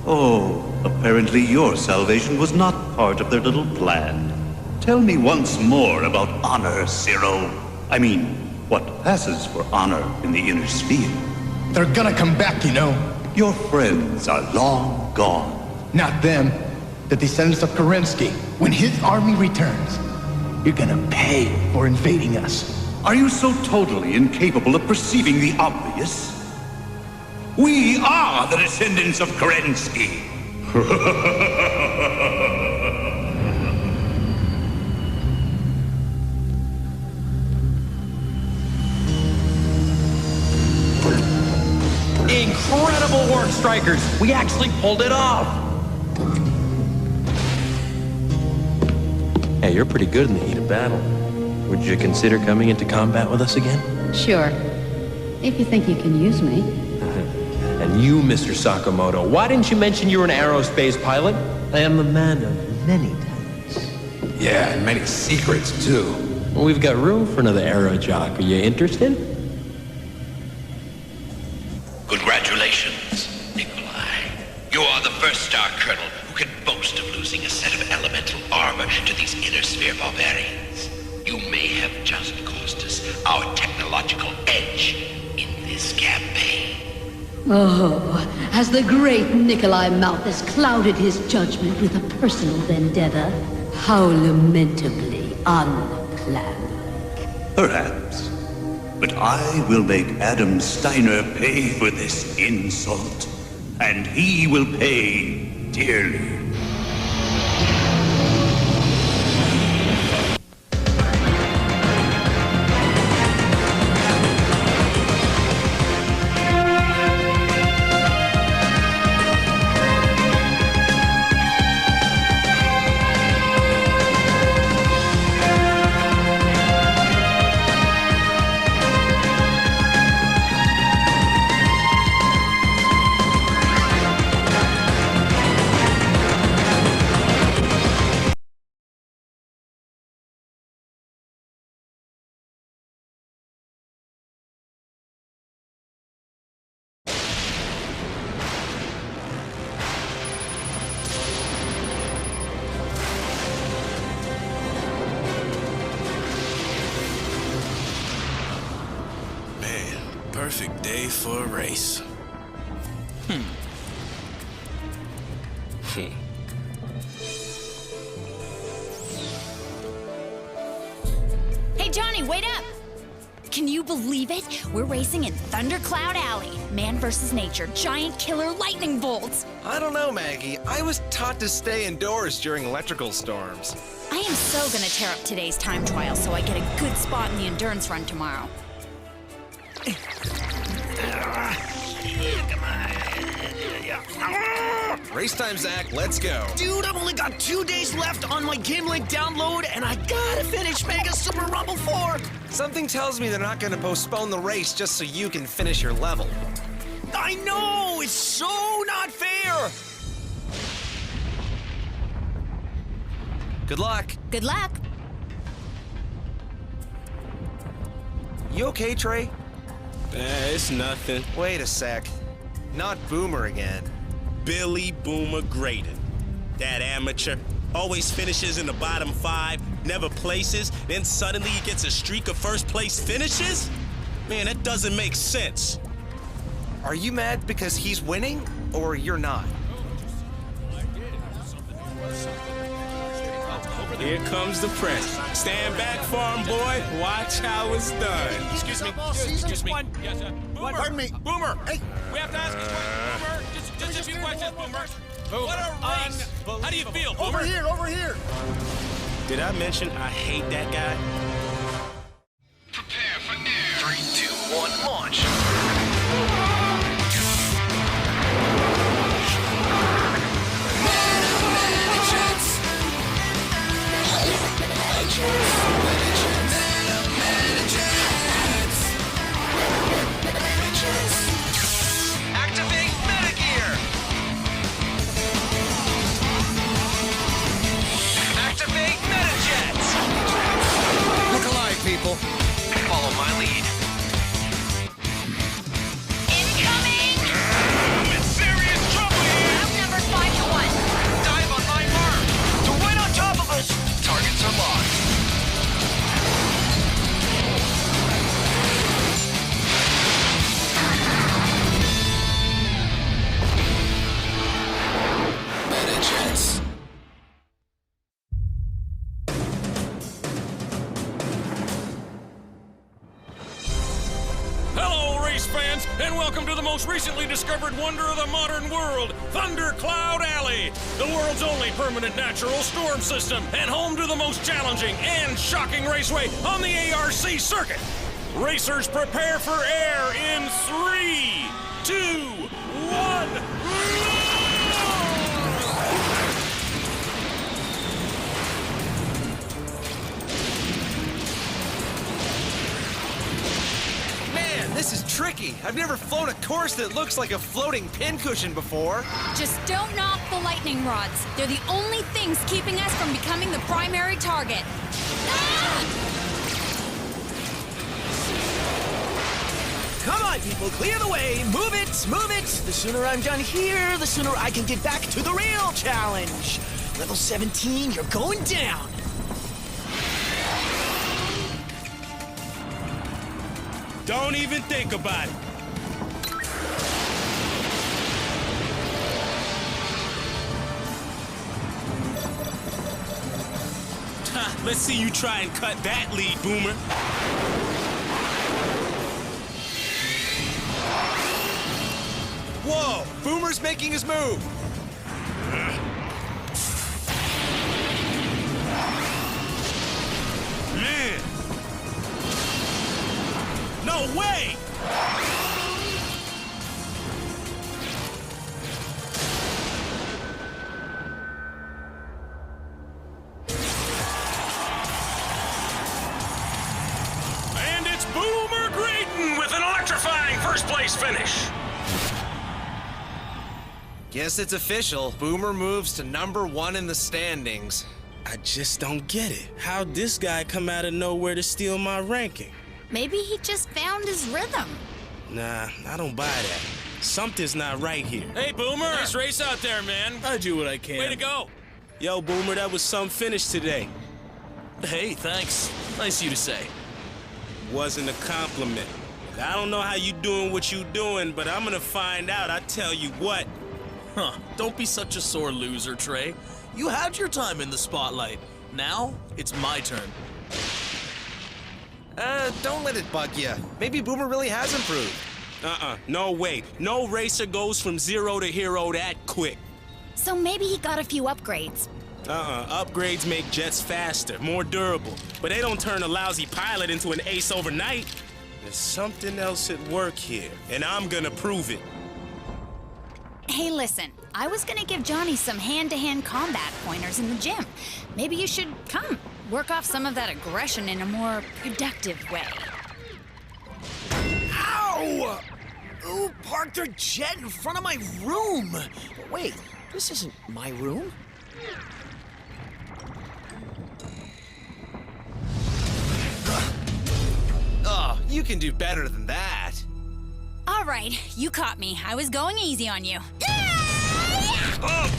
Speaker 18: Oh, apparently your salvation was not part of their little plan. Tell me once more about honor, Zero. I mean, what passes for honor in the inner sphere.
Speaker 6: They're gonna come back, you know.
Speaker 18: Your friends are long gone.
Speaker 6: Not them. The descendants of Kerensky. When his army returns, you're gonna pay for invading us.
Speaker 18: Are you so totally incapable of perceiving the obvious? We are the descendants of Kerensky.
Speaker 9: Incredible work, Strikers! We actually pulled it off! Hey, you're pretty good in the heat of battle. Would you consider coming into combat with us again?
Speaker 3: Sure. If you think you can use me.
Speaker 9: And you, Mr. Sakamoto, why didn't you mention you were an aerospace pilot?
Speaker 21: I am a man of many talents.
Speaker 19: Yeah, and many secrets, too.
Speaker 9: Well, we've got room for another aero jock. Are you interested?
Speaker 8: Congratulations, Nikolai. You are the first Star Colonel who can boast of losing a set of elemental armor to these inner sphere barbarians. You may have just cost us our technological edge in this campaign.
Speaker 3: Oh, has the great Nikolai Malthus clouded his judgment with a personal vendetta? How lamentably unplanned.
Speaker 18: Perhaps. But I will make Adam Steiner pay for this insult. And he will pay dearly.
Speaker 5: Perfect day for a race.
Speaker 15: Hey, Johnny, wait up! Can you believe it? We're racing in Thundercloud Alley. Man versus nature, giant killer lightning bolts.
Speaker 13: I don't know, Maggie. I was taught to stay indoors during electrical storms.
Speaker 15: I am so gonna tear up today's time trial so I get a good spot in the endurance run tomorrow.
Speaker 13: Race time, Zach. Let's go.
Speaker 17: Dude, I've only got 2 days left on my Game Link download, and I gotta finish Mega Super Rumble 4.
Speaker 13: Something tells me they're not going to postpone the race just so you can finish your level.
Speaker 17: I know! It's so not fair!
Speaker 13: Good luck.
Speaker 15: Good luck.
Speaker 13: You okay, Trey?
Speaker 5: It's nothing.
Speaker 13: Wait a sec. Not Boomer again.
Speaker 5: Billy Boomer Graydon. That amateur. Always finishes in the bottom 5, never places, then suddenly he gets a streak of first place finishes? Man, that doesn't make sense.
Speaker 14: Are you mad because he's winning, or you're not?
Speaker 5: Here comes the press. Stand back, farm boy. Watch how it's done.
Speaker 12: Excuse me. Yes, Boomer.
Speaker 20: Pardon me.
Speaker 12: Boomer.
Speaker 20: Hey.
Speaker 12: We have to ask you a question, Boomer. Just a few questions, Boomer. What a race. How do you feel, Boomer?
Speaker 20: Over here.
Speaker 5: Did I mention I hate that guy?
Speaker 2: Prepare for air.
Speaker 4: 3, 2, 1, launch.
Speaker 14: Activate Metagear! Activate METAJETS!
Speaker 20: Look alive, people.
Speaker 14: Follow my lead.
Speaker 15: Incoming!
Speaker 2: I'm in serious trouble here.
Speaker 15: Route number 5 to 1.
Speaker 14: Dive on my mark!
Speaker 4: They're right on top of us! Targets are locked.
Speaker 2: METAJETS.
Speaker 12: Hello, race fans, and welcome to the most recently discovered wonder of the modern world, Thundercloud Alley, the world's only permanent natural storm system, and home to the most challenging and shocking raceway on the ARC circuit. Racers prepare for air in 3, 2, 1.
Speaker 14: Man, this is tricky. I've never flown a course that looks like a floating pincushion before.
Speaker 15: Just don't knock the lightning rods. They're the only things keeping us from becoming the primary target.
Speaker 17: Come on, people, clear the way. Move it, move it. The sooner I'm done here, the sooner I can get back to the real challenge. Level 17, you're going down.
Speaker 5: Don't even think about it. Ha, let's see you try and cut that lead, Boomer.
Speaker 14: Whoa! Boomer's making his move!
Speaker 5: Man! No way!
Speaker 12: And it's Boomer Graydon with an electrifying first-place finish.
Speaker 14: Guess it's official. Boomer moves to #1 in the standings.
Speaker 5: I just don't get it. How'd this guy come out of nowhere to steal my ranking?
Speaker 15: Maybe he just found his rhythm.
Speaker 5: Nah, I don't buy that. Something's not right here.
Speaker 12: Hey, Boomer! Nice race out there, man.
Speaker 5: I do what I can.
Speaker 12: Way to go!
Speaker 5: Yo, Boomer, that was some finish today.
Speaker 12: Hey, thanks. Nice of you to say.
Speaker 5: Wasn't a compliment. I don't know how you doing what you doing, but I'm gonna find out. I tell you what.
Speaker 22: Huh, don't be such a sore loser, Trey. You had your time in the spotlight. Now, it's my turn.
Speaker 14: Don't let it bug you. Maybe Boomer really has improved.
Speaker 5: No way. No racer goes from 0 to hero that quick.
Speaker 15: So maybe he got a few upgrades.
Speaker 5: Upgrades make jets faster, more durable, but they don't turn a lousy pilot into an ace overnight. There's something else at work here, and I'm gonna prove it.
Speaker 15: Hey, listen, I was gonna give Johnny some hand-to-hand combat pointers in the gym. Maybe you should come, work off some of that aggression in a more productive way.
Speaker 17: Ow! Who parked their jet in front of my room? Wait, this isn't my room.
Speaker 14: Oh, you can do better than that.
Speaker 15: All right, you caught me. I was going easy on you.
Speaker 5: Oh!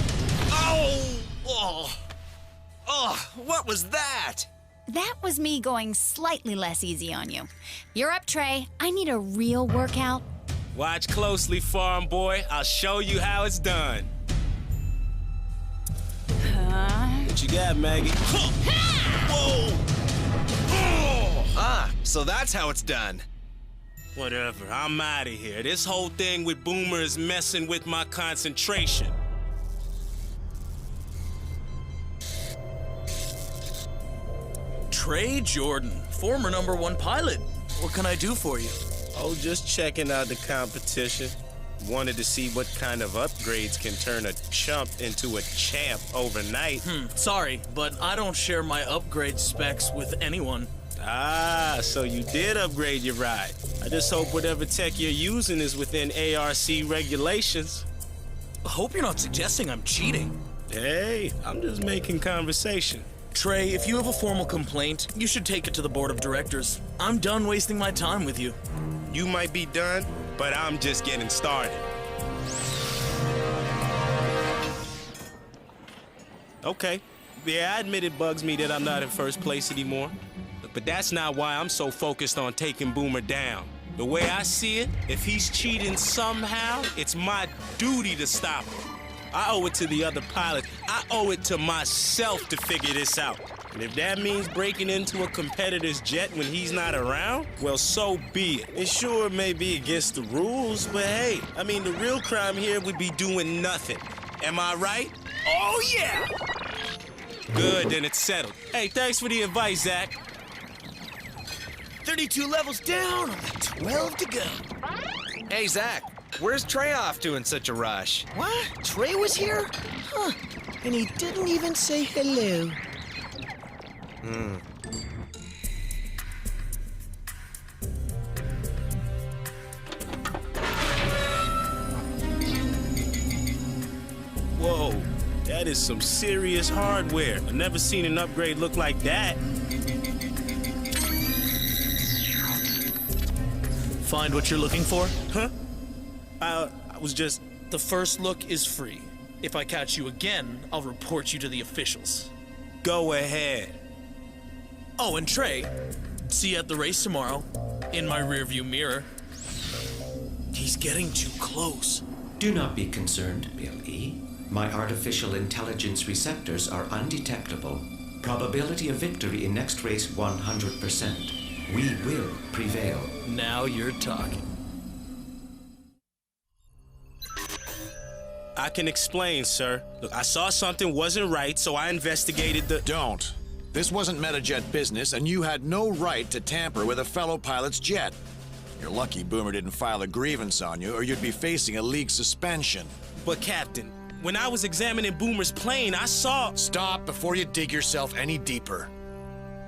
Speaker 13: What was that?
Speaker 15: That was me going slightly less easy on you. You're up, Trey. I need a real workout.
Speaker 5: Watch closely, farm boy. I'll show you how it's done. What you got, Maggie?
Speaker 13: Whoa! Ah, so that's how it's done.
Speaker 5: Whatever, I'm out of here. This whole thing with Boomer is messing with my concentration.
Speaker 22: Trey Jordan, former #1 pilot. What can I do for you?
Speaker 5: Oh, just checking out the competition. Wanted to see what kind of upgrades can turn a chump into a champ overnight.
Speaker 22: Sorry, but I don't share my upgrade specs with anyone.
Speaker 5: Ah, so you did upgrade your ride. I just hope whatever tech you're using is within ARC regulations.
Speaker 22: Hope you're not suggesting I'm cheating.
Speaker 5: Hey, I'm just making conversation.
Speaker 22: Trey, if you have a formal complaint, you should take it to the board of directors. I'm done wasting my time with you.
Speaker 5: You might be done, but I'm just getting started. Okay, yeah, I admit it bugs me that I'm not in first place anymore. But that's not why I'm so focused on taking Boomer down. The way I see it, if he's cheating somehow, it's my duty to stop him. I owe it to the other pilots. I owe it to myself to figure this out. And if that means breaking into a competitor's jet when he's not around, well, so be it. It sure may be against the rules, but hey, I mean, the real crime here would be doing nothing. Am I right?
Speaker 22: Oh, yeah!
Speaker 5: Good, then it's settled. Hey, thanks for the advice, Zach.
Speaker 17: 32 levels down, only 12 to go.
Speaker 13: Hey, Zach, where's Trey off to in such a rush?
Speaker 17: What? Trey was here? Huh. And he didn't even say hello.
Speaker 5: Whoa, that is some serious hardware. I've never seen an upgrade look like that.
Speaker 22: Find what you're looking for?
Speaker 5: Huh? I was just...
Speaker 22: The first look is free. If I catch you again, I'll report you to the officials.
Speaker 5: Go ahead.
Speaker 22: Oh, and Trey, see you at the race tomorrow. In my rearview mirror. He's getting too close.
Speaker 1: Do not be concerned, Bill E. My artificial intelligence receptors are undetectable. Probability of victory in next race 100%. We will prevail.
Speaker 22: Now you're talking.
Speaker 5: I can explain, sir. Look, I saw something wasn't right, so I investigated the...
Speaker 20: Don't. This wasn't Metajet business, and you had no right to tamper with a fellow pilot's jet. You're lucky Boomer didn't file a grievance on you, or you'd be facing a league suspension.
Speaker 5: But, Captain, when I was examining Boomer's plane, I saw...
Speaker 20: Stop before you dig yourself any deeper.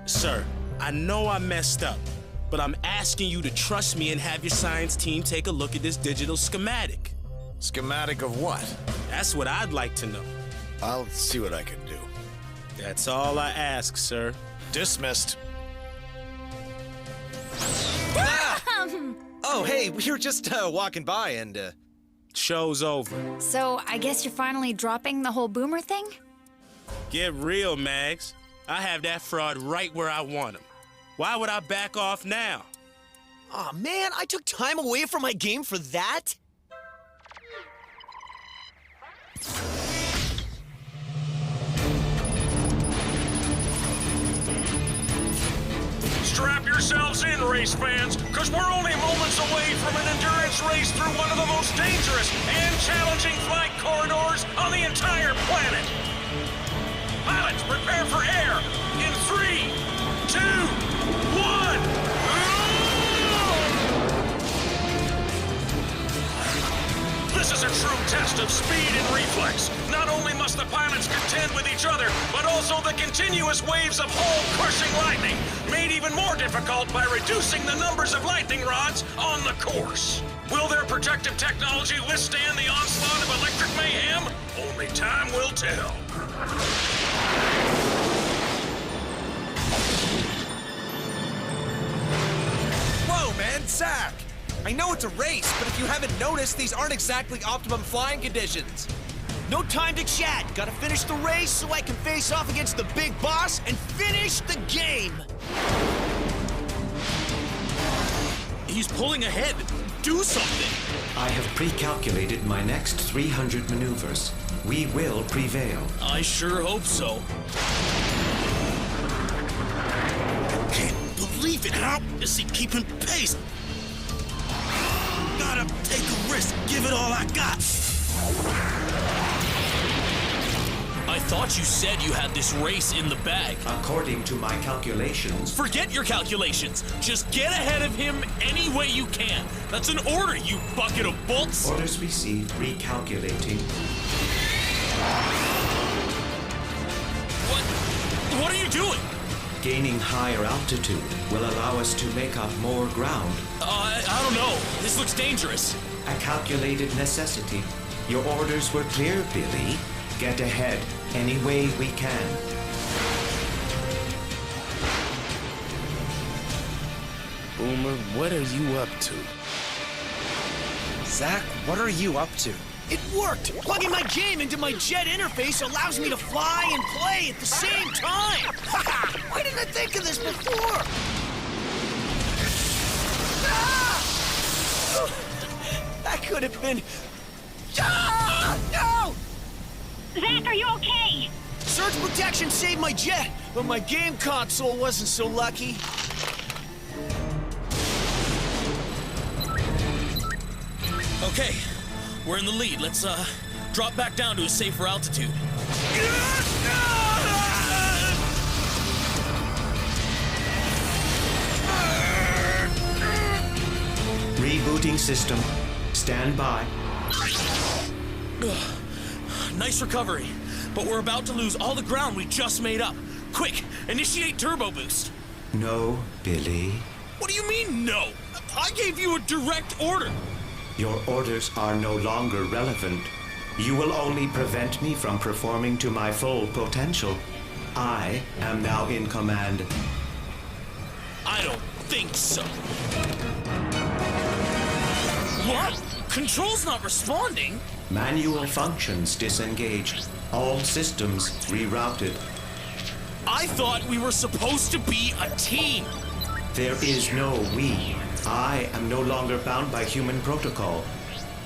Speaker 5: Sir, I know I messed up, but I'm asking you to trust me and have your science team take a look at this digital schematic.
Speaker 20: Schematic of what?
Speaker 5: That's what I'd like to know.
Speaker 20: I'll see what I can do.
Speaker 5: That's all I ask, sir.
Speaker 20: Dismissed.
Speaker 13: Oh, hey, we were just walking by and,
Speaker 5: Show's over.
Speaker 15: So, I guess you're finally dropping the whole Boomer thing?
Speaker 5: Get real, Mags. I have that fraud right where I want him. Why would I back off now?
Speaker 17: Aw, man, I took time away from my game for that?
Speaker 12: Strap yourselves in, race fans, because we're only moments away from an endurance race through one of the most dangerous and challenging flight corridors on the entire planet. Pilots, prepare for air in 3, 2, 1. This is a true test of speed and reflex. Not only must the pilots contend with each other, but also the continuous waves of hull-crushing lightning, made even more difficult by reducing the numbers of lightning rods on the course. Will their protective technology withstand the onslaught of electric mayhem? Only time will tell.
Speaker 13: Whoa, man, Zach! I know it's a race, but if you haven't noticed, these aren't exactly optimum flying conditions.
Speaker 17: No time to chat. Gotta finish the race so I can face off against the big boss and finish the game.
Speaker 22: He's pulling ahead. Do something.
Speaker 1: I have pre-calculated my next 300 maneuvers. We will prevail.
Speaker 22: I sure hope so. Can't believe it. How is he keeping pace? Gotta take a risk. Give it all I got. I thought you said you had this race in the bag.
Speaker 1: According to my calculations...
Speaker 22: Forget your calculations. Just get ahead of him any way you can. That's an order, you bucket of bolts.
Speaker 1: Orders received. Recalculating.
Speaker 22: What are you doing?
Speaker 1: Gaining higher altitude will allow us to make up more ground.
Speaker 22: I don't know. This looks dangerous.
Speaker 1: A calculated necessity. Your orders were clear, Billy. Get ahead any way we can.
Speaker 5: Boomer, what are you up to?
Speaker 14: Zach, what are you up to?
Speaker 17: It worked! Plugging my game into my jet interface allows me to fly and play at the same time! Why didn't I think of this before? Ah! That could have been... Ah! No!
Speaker 3: Zach, are you okay?
Speaker 17: Surge protection saved my jet, but my game console wasn't so lucky.
Speaker 22: Okay, we're in the lead. Let's, drop back down to a safer altitude.
Speaker 1: Rebooting system. Stand by.
Speaker 22: Nice recovery, but we're about to lose all the ground we just made up. Quick, initiate turbo boost.
Speaker 1: No, Billy.
Speaker 22: What do you mean, no? I gave you a direct order.
Speaker 1: Your orders are no longer relevant. You will only prevent me from performing to my full potential. I am now in command.
Speaker 22: I don't think so. What? Control's not responding?
Speaker 1: Manual functions disengaged. All systems rerouted.
Speaker 22: I thought we were supposed to be a team.
Speaker 1: There is no we. I am no longer bound by human protocol.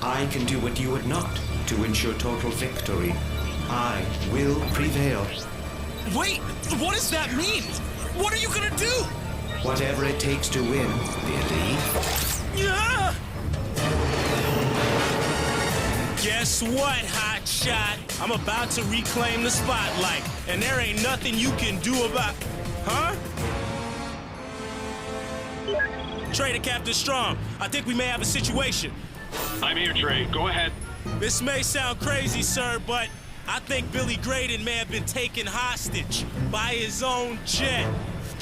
Speaker 1: I can do what you would not to ensure total victory. I will prevail.
Speaker 22: Wait, what does that mean? What are you gonna do?
Speaker 1: Whatever it takes to win, Billy.
Speaker 22: Yeah!
Speaker 5: Guess what, hotshot? I'm about to reclaim the spotlight, and there ain't nothing you can do about... Huh? Trey to Captain Strong. I think we may have a situation.
Speaker 11: I'm here, Trey. Go ahead.
Speaker 5: This may sound crazy, sir, but I think Billy Graydon may have been taken hostage by his own jet.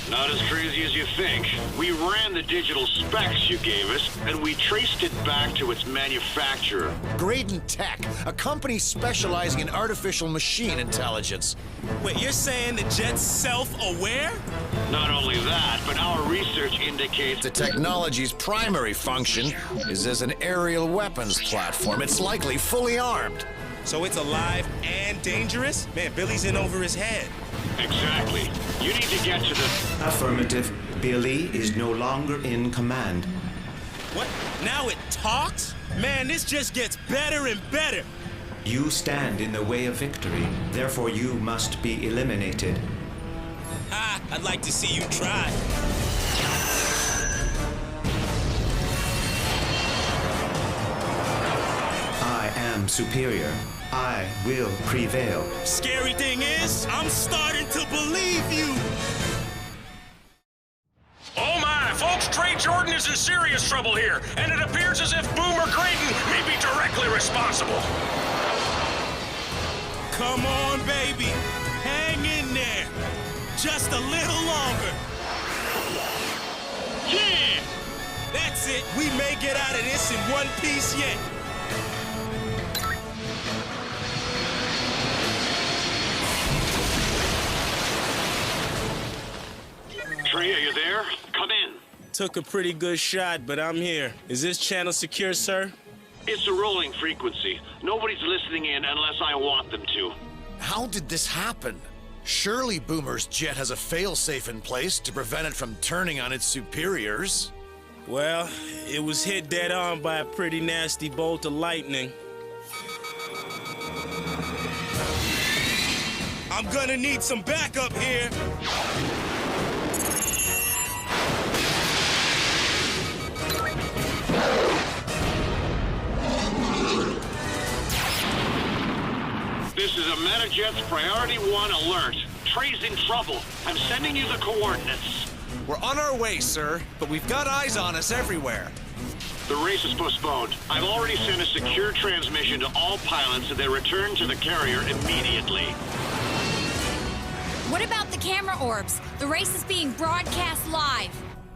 Speaker 11: Not as crazy as you think. We ran the digital specs you gave us, and we traced it back to its manufacturer.
Speaker 20: Graydon Tech, a company specializing in artificial machine intelligence.
Speaker 5: Wait, you're saying the jet's self-aware?
Speaker 11: Not only that, but our research indicates
Speaker 20: the technology's primary function is as an aerial weapons platform. It's likely fully armed.
Speaker 5: So it's alive and dangerous? Man, Billy's in over his head.
Speaker 11: Exactly. You need to get to the...
Speaker 1: Affirmative. Billy is no longer in command.
Speaker 5: What? Now it talks? Man, this just gets better and better.
Speaker 1: You stand in the way of victory. Therefore, you must be eliminated.
Speaker 5: Ah, I'd like to see you try.
Speaker 1: I am superior. I will prevail.
Speaker 5: Scary thing is, I'm starting to believe you.
Speaker 12: Oh my, folks, Trey Jordan is in serious trouble here, and it appears as if Boomer Graydon may be directly responsible.
Speaker 5: Come on, baby. Hang in there. Just a little longer.
Speaker 12: Yeah!
Speaker 5: That's it. We may get out of this in one piece yet.
Speaker 11: Trey, are you there? Come in.
Speaker 5: Took a pretty good shot, but I'm here. Is this channel secure, sir?
Speaker 11: It's a rolling frequency. Nobody's listening in unless I want them to.
Speaker 20: How did this happen? Surely Boomer's jet has a failsafe in place to prevent it from turning on its superiors.
Speaker 5: Well, it was hit dead on by a pretty nasty bolt of lightning. I'm gonna need some backup here.
Speaker 11: This is a METAJETS Priority 1 alert. Trey's in trouble. I'm sending you the coordinates.
Speaker 13: We're on our way, sir, but we've got eyes on us everywhere.
Speaker 11: The race is postponed. I've already sent a secure transmission to all pilots so they return to the carrier immediately.
Speaker 15: What about the camera orbs? The race is being broadcast live.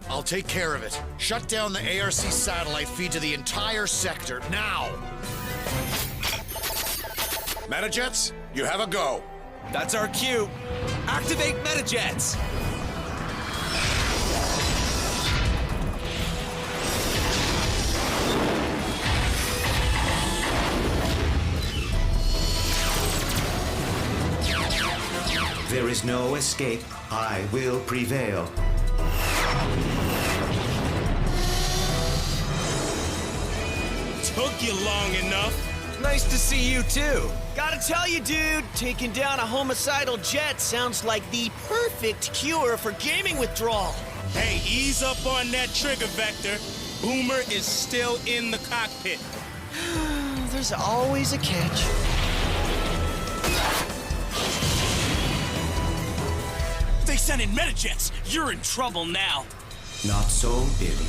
Speaker 20: I'll take care of it. Shut down the ARC satellite feed to the entire sector, now! METAJETS, you have a go.
Speaker 13: That's our cue. Activate METAJETS!
Speaker 1: There is no escape. I will prevail.
Speaker 5: Took you long enough.
Speaker 13: Nice to see you, too.
Speaker 17: Gotta tell you, dude, taking down a homicidal jet sounds like the perfect cure for gaming withdrawal.
Speaker 5: Hey, ease up on that trigger vector. Boomer is still in the cockpit.
Speaker 17: There's always a catch.
Speaker 12: They sent in METAJETS. You're in trouble now.
Speaker 1: Not so, Billy.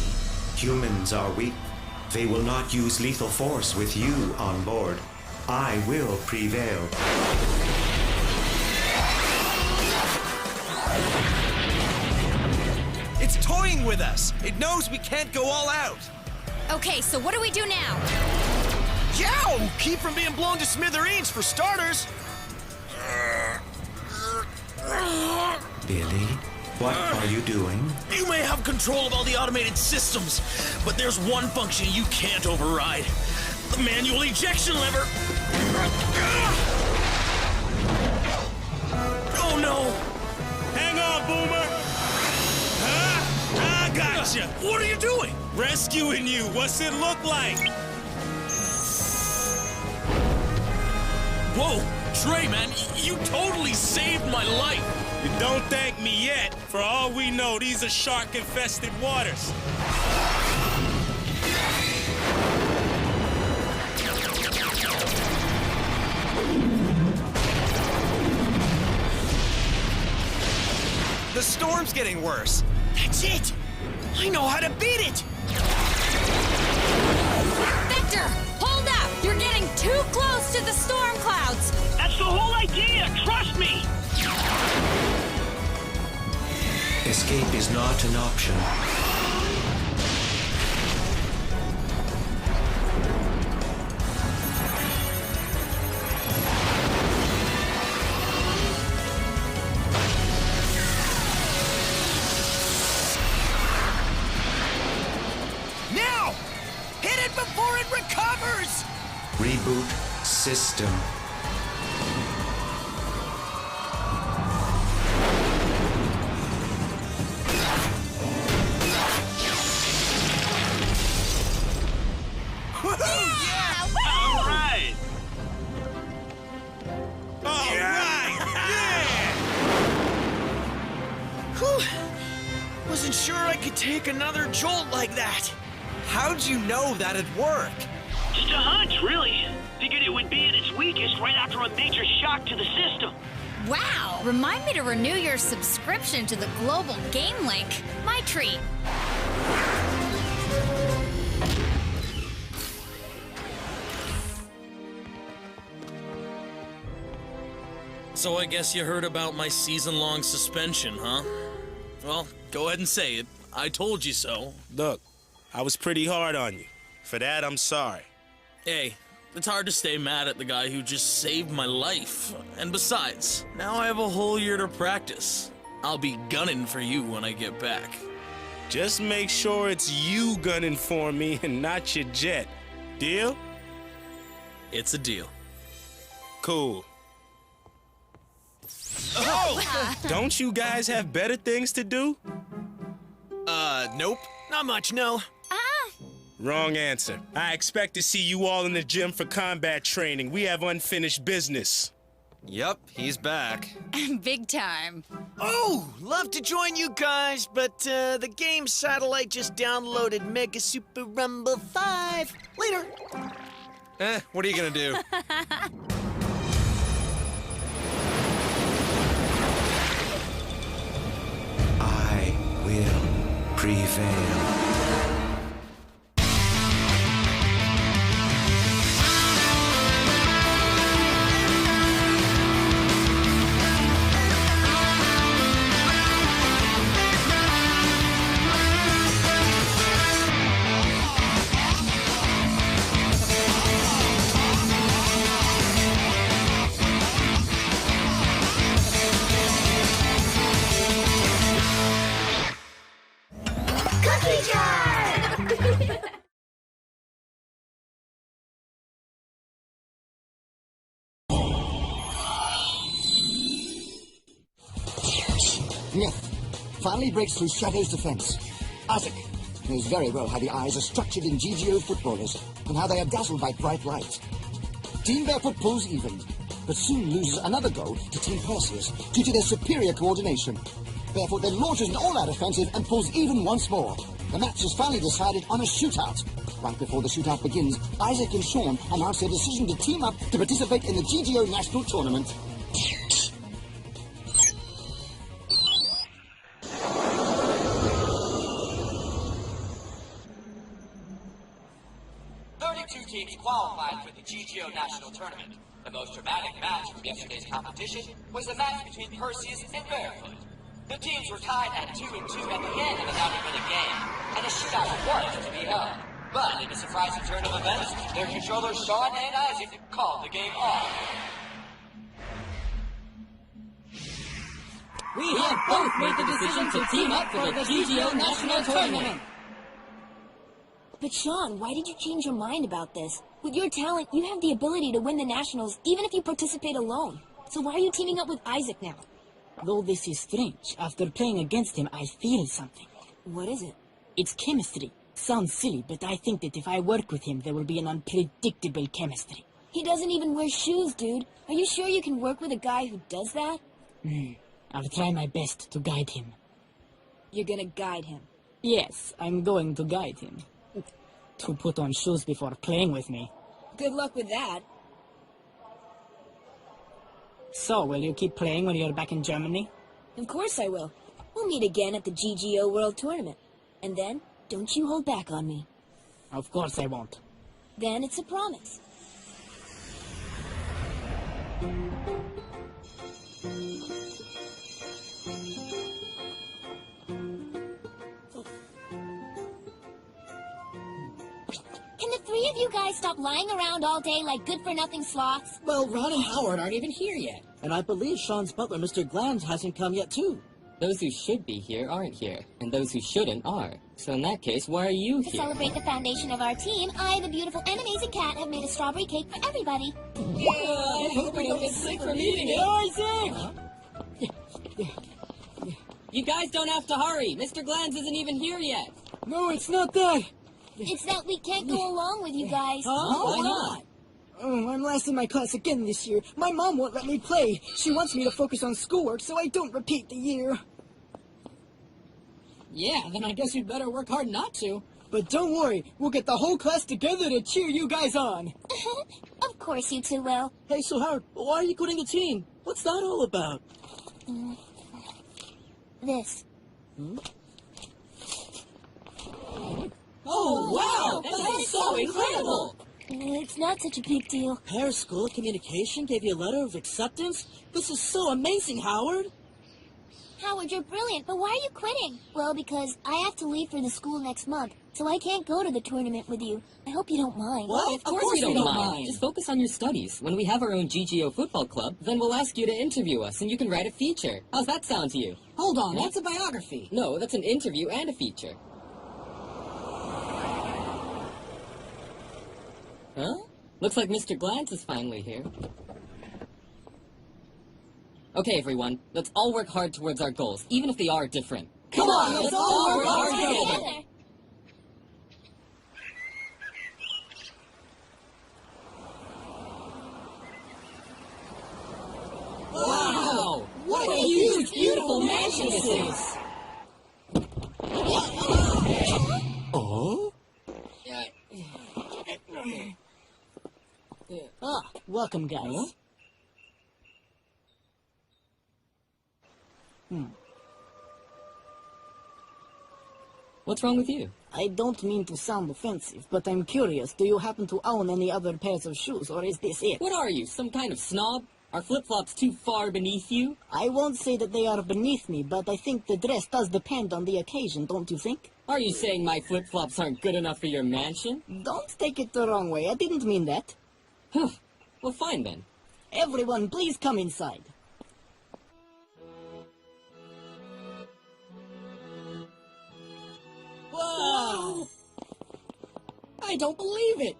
Speaker 1: Humans are weak. They will not use lethal force with you on board. I will prevail.
Speaker 13: It's toying with us. It knows we can't go all out.
Speaker 15: Okay, so what do we do now?
Speaker 17: Yow! Keep from being blown to smithereens, for starters.
Speaker 1: Billy, what are you doing?
Speaker 12: You may have control of all the automated systems, but there's one function you can't override. The manual ejection lever. Oh no!
Speaker 5: Hang on, Boomer! I gotcha!
Speaker 12: What are you doing?
Speaker 5: Rescuing you. What's it look like?
Speaker 12: Whoa! Trey, man, you totally saved my life!
Speaker 5: You don't thank me yet. For all we know, these are shark-infested waters.
Speaker 13: The storm's getting worse.
Speaker 17: That's it! I know how to beat it!
Speaker 15: Vector, hold up! You're getting too close to the storm clouds!
Speaker 11: That's the whole idea! Trust me!
Speaker 1: Escape is not an option.
Speaker 17: Now! Hit it before it recovers!
Speaker 1: Reboot system.
Speaker 17: Wasn't sure I could take another jolt like that.
Speaker 13: How'd you know that'd work?
Speaker 11: Just a hunch, really. Figured it would be at its weakest right after a major shock to the system.
Speaker 15: Wow! Remind me to renew your subscription to the Global Game Link. My treat.
Speaker 12: So I guess you heard about my season-long suspension, huh? Well, go ahead and say it. I told you so.
Speaker 5: Look, I was pretty hard on you. For that, I'm sorry.
Speaker 12: Hey, it's hard to stay mad at the guy who just saved my life. And besides, now I have a whole year to practice. I'll be gunning for you when I get back.
Speaker 5: Just make sure it's you gunning for me and not your jet. Deal?
Speaker 22: It's a deal.
Speaker 5: Cool.
Speaker 22: Oh!
Speaker 5: Don't you guys have better things to do?
Speaker 22: Nope. Not much, no.
Speaker 5: Wrong answer. I expect to see you all in the gym for combat training. We have unfinished business.
Speaker 13: Yup, he's back.
Speaker 15: Big time.
Speaker 17: Oh, love to join you guys, but the game satellite just downloaded Mega Super Rumble 5. Later.
Speaker 13: What are you gonna do?
Speaker 1: I will prevail.
Speaker 10: Myth finally breaks through Shadow's defense. Isaac knows very well how the eyes are structured in GGO footballers and how they are dazzled by bright light. Team Barefoot pulls even, but soon loses another goal to Team Perseus due to their superior coordination. Barefoot then launches an all-out offensive and pulls even once more. The match is finally decided on a shootout. Right before the shootout begins, Isaac and Sean announce their decision to team up to participate in the GGO National Tournament.
Speaker 16: Teams qualified for the GGO National Tournament. The most dramatic match from yesterday's competition was the match between Perseus and Barefoot. The teams were tied at 2-2 at the end of an out-of-minute game, and a shootout was to be held. But in a surprising turn of events, their controllers Sean and Isaac called the game off.
Speaker 23: We have both made the decision to team up for the GGO National Tournament.
Speaker 24: But Sean, why did you change your mind about this? With your talent, you have the ability to win the Nationals even if you participate alone. So why are you teaming up with Isaac now?
Speaker 23: Though this is strange, after playing against him, I feel something.
Speaker 24: What is it?
Speaker 23: It's chemistry. Sounds silly, but I think that if I work with him, there will be an unpredictable chemistry.
Speaker 24: He doesn't even wear shoes, dude. Are you sure you can work with a guy who does that?
Speaker 23: I'll try my best to guide him.
Speaker 24: You're gonna guide him?
Speaker 23: Yes, I'm going to guide him. To put on shoes before playing with me.
Speaker 24: Good luck with that.
Speaker 23: So, will you keep playing when you're back in Germany?
Speaker 24: Of course I will. We'll meet again at the GGO World Tournament. And then, don't you hold back on me.
Speaker 23: Of course I won't.
Speaker 24: Then it's a promise. Can the three of you guys stop lying around all day like good-for-nothing sloths?
Speaker 23: Well, Ron and Howard aren't even here yet. And I believe Sean's butler, Mr. Glanz, hasn't come yet, too.
Speaker 25: Those who should be here aren't here, and those who shouldn't are. So in that case, why are you
Speaker 24: To
Speaker 25: here?
Speaker 24: celebrate the foundation of our team, I, the beautiful and amazing cat, have made a strawberry cake for everybody.
Speaker 23: Yeah, I hope we don't get sick from eating it.
Speaker 25: Isaac! You guys don't have to hurry. Mr. Glanz isn't even here yet.
Speaker 23: No, it's not that.
Speaker 24: It's that we can't go along with you guys.
Speaker 23: Why not? Oh, I'm last in my class again this year. My mom won't let me play. She wants me to focus on schoolwork so I don't repeat the year. Yeah, then I guess you'd better work hard not to. But don't worry, we'll get the whole class together to cheer you guys on.
Speaker 24: Of course you two will.
Speaker 23: Hey, so Howard, why are you quitting the team? What's that all about?
Speaker 24: This.
Speaker 23: Oh, wow! That's so incredible!
Speaker 24: It's not such a big deal.
Speaker 23: Paris School of Communication gave you a letter of acceptance? This is so amazing, Howard!
Speaker 24: Howard, you're brilliant, but why are you quitting? Well, because I have to leave for the school next month, so I can't go to the tournament with you. I hope you don't mind.
Speaker 25: Well, of course we don't mind. Just focus on your studies. When we have our own GGO football club, then we'll ask you to interview us, and you can write a feature. How's that sound to you?
Speaker 23: Hold on, that's a biography.
Speaker 25: No, that's an interview and a feature. Huh? Looks like Mr. Glance is finally here. Okay, everyone, let's all work hard towards our goals, even if they are different.
Speaker 24: Come on, let's all work hard together.
Speaker 25: Wow! What a huge, beautiful mansion this is!
Speaker 17: Oh?
Speaker 23: Ah, welcome, guys.
Speaker 25: Huh? What's wrong with you?
Speaker 23: I don't mean to sound offensive, but I'm curious. Do you happen to own any other pairs of shoes, or is this it?
Speaker 25: What are you, some kind of snob? Are flip-flops too far beneath you?
Speaker 23: I won't say that they are beneath me, but I think the dress does depend on the occasion, don't you think?
Speaker 25: Are you saying my flip-flops aren't good enough for your mansion?
Speaker 23: Don't take it the wrong way. I didn't mean that.
Speaker 25: Well, fine then.
Speaker 23: Everyone, please come inside.
Speaker 17: Wow! I don't believe it!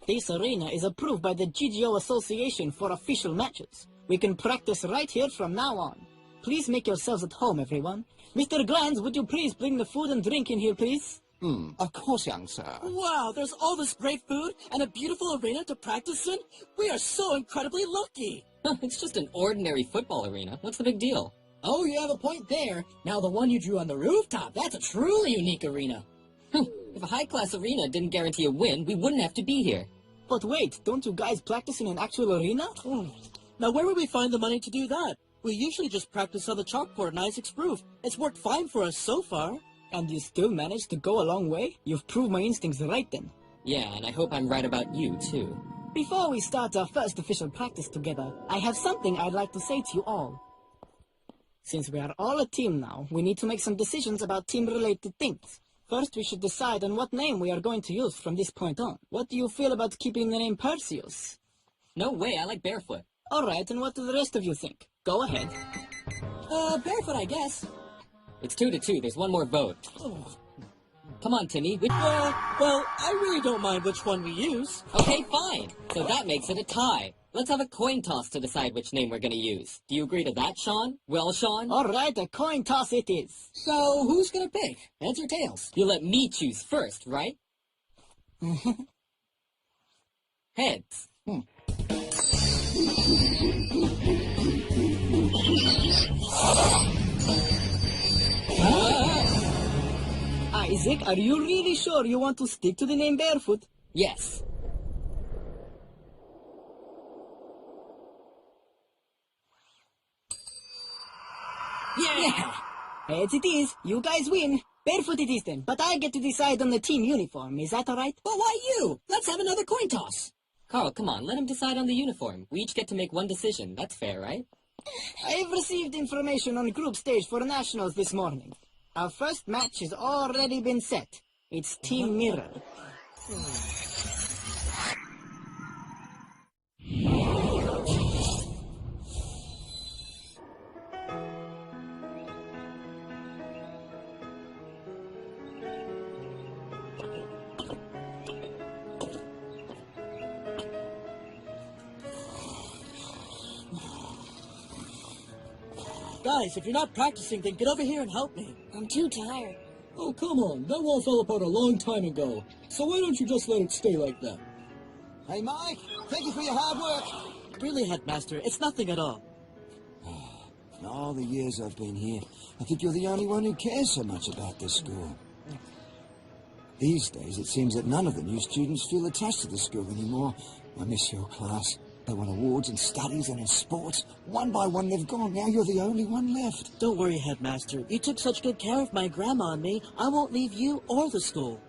Speaker 23: This arena is approved by the GGO Association for official matches. We can practice right here from now on. Please make yourselves at home, everyone. Mr. Glantz, would you please bring the food and drink in here, please?
Speaker 10: Of course, young sir.
Speaker 17: Wow, there's all this great food and a beautiful arena to practice in? We are so incredibly lucky!
Speaker 25: It's just an ordinary football arena. What's the big deal?
Speaker 17: Oh, you have a point there. Now the one you drew on the rooftop, that's a truly unique arena.
Speaker 25: If a high-class arena didn't guarantee a win, we wouldn't have to be here.
Speaker 23: But wait, don't you guys practice in an actual arena?
Speaker 17: Now where would we find the money to do that? We usually just practice on the chalkboard in Isaac's roof. It's worked fine for us so far.
Speaker 23: And you still managed to go a long way? You've proved my instincts right then.
Speaker 25: Yeah, and I hope I'm right about you, too.
Speaker 23: Before we start our first official practice together, I have something I'd like to say to you all. Since we are all a team now, we need to make some decisions about team-related things. First, we should decide on what name we are going to use from this point on. What do you feel about keeping the name Perseus?
Speaker 25: No way, I like Barefoot.
Speaker 23: Alright, and what do the rest of you think? Go ahead.
Speaker 17: Barefoot, I guess.
Speaker 25: It's 2-2, there's one more vote. Come on, Timmy.
Speaker 17: Well, I really don't mind which one we use.
Speaker 25: Okay, fine. So that makes it a tie. Let's have a coin toss to decide which name we're gonna use. Do you agree to that, Sean? Well, Sean?
Speaker 23: Alright, a coin toss it is.
Speaker 17: So, who's gonna pick? Heads or tails?
Speaker 25: You let me choose first, right? Heads.
Speaker 23: Isaac, are you really sure you want to stick to the name Barefoot?
Speaker 25: Yes.
Speaker 23: Yeah! Heads it is. You guys win. Barefoot it is then, but I get to decide on the team uniform. Is that alright?
Speaker 17: But why you? Let's have another coin toss.
Speaker 25: Carl, come on, let him decide on the uniform. We each get to make one decision. That's fair, right?
Speaker 23: I've received information on group stage for nationals this morning. Our first match has already been set. It's Team Mirror.
Speaker 17: Guys, if you're not practicing, then get over here and help me.
Speaker 24: I'm too tired.
Speaker 17: Oh, come on. That wall fell apart a long time ago. So why don't you just let it stay like that?
Speaker 10: Hey, Mike, thank you for your hard work.
Speaker 17: Really, Headmaster, it's nothing at all.
Speaker 10: In all the years I've been here, I think you're the only one who cares so much about this school. These days, it seems that none of the new students feel attached to the school anymore. I miss your class. They won awards in studies and in sports. One by one, they've gone. Now you're the only one left.
Speaker 17: Don't worry, Headmaster. You took such good care of my grandma and me. I won't leave you or the school.